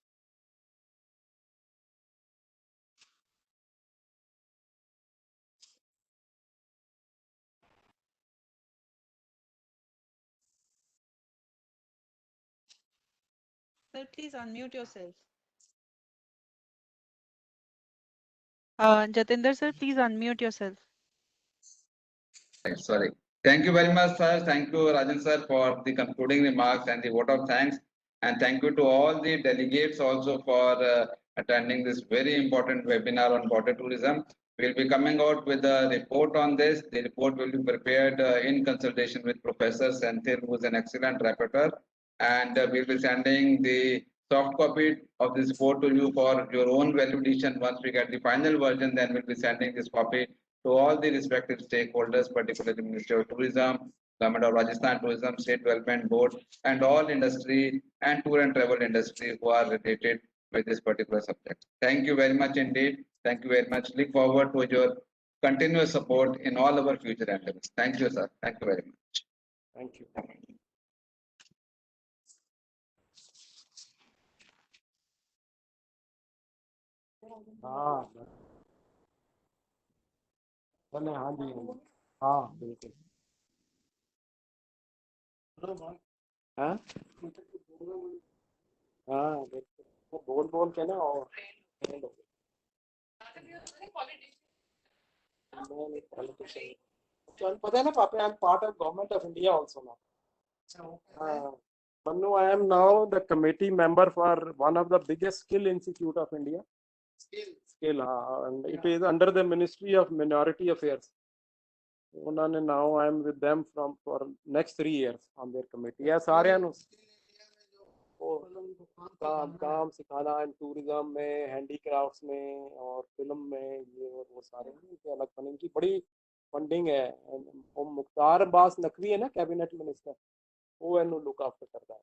Sir, please unmute yourself. Jatinder sir, please unmute yourself. Sorry. Thank you very much, sir. Thank you, Rajan sir, for the concluding remarks and the vote of thanks. And thank you to all the delegates also for attending this very important webinar on border tourism. We'll be coming out with a report on this. The report will be prepared in consultation with Professor Senthil, who is an excellent rapporteur. And we'll be sending the soft copy of this report to you for your own validation. Once we get the final version, then we'll be sending this copy to all the respective stakeholders, particularly Ministry of Tourism, Government of Rajasthan Tourism, State Development Board, and all industry and tour and travel industry who are related with this particular subject. Thank you very much indeed. Thank you very much. Look forward to your continuous support in all our future endeavors. Thank you, sir. Thank you very much. Thank you. हाँ चले हाँ जी हाँ बिल्कुल हाँ हाँ बिल्कुल वो बोल के ना और पता है ना पापा, I'm part of government of India also now. Manu, I am now the committee member for one of the biggest skill institute of India. Skill, and it is under the Ministry of Minority Affairs. Now I am with them for next 3 years on their committee. Yes, सारे काम सिखाना and tourism में, handicrafts में और film में, ये और वो सारे अलग फंडिंग की बड़ी फंडिंग है। और मुख्तार अब्बास नकवी है ना कैबिनेट मिनिस्टर, वो इन्हों लुक आफ्टर करता है।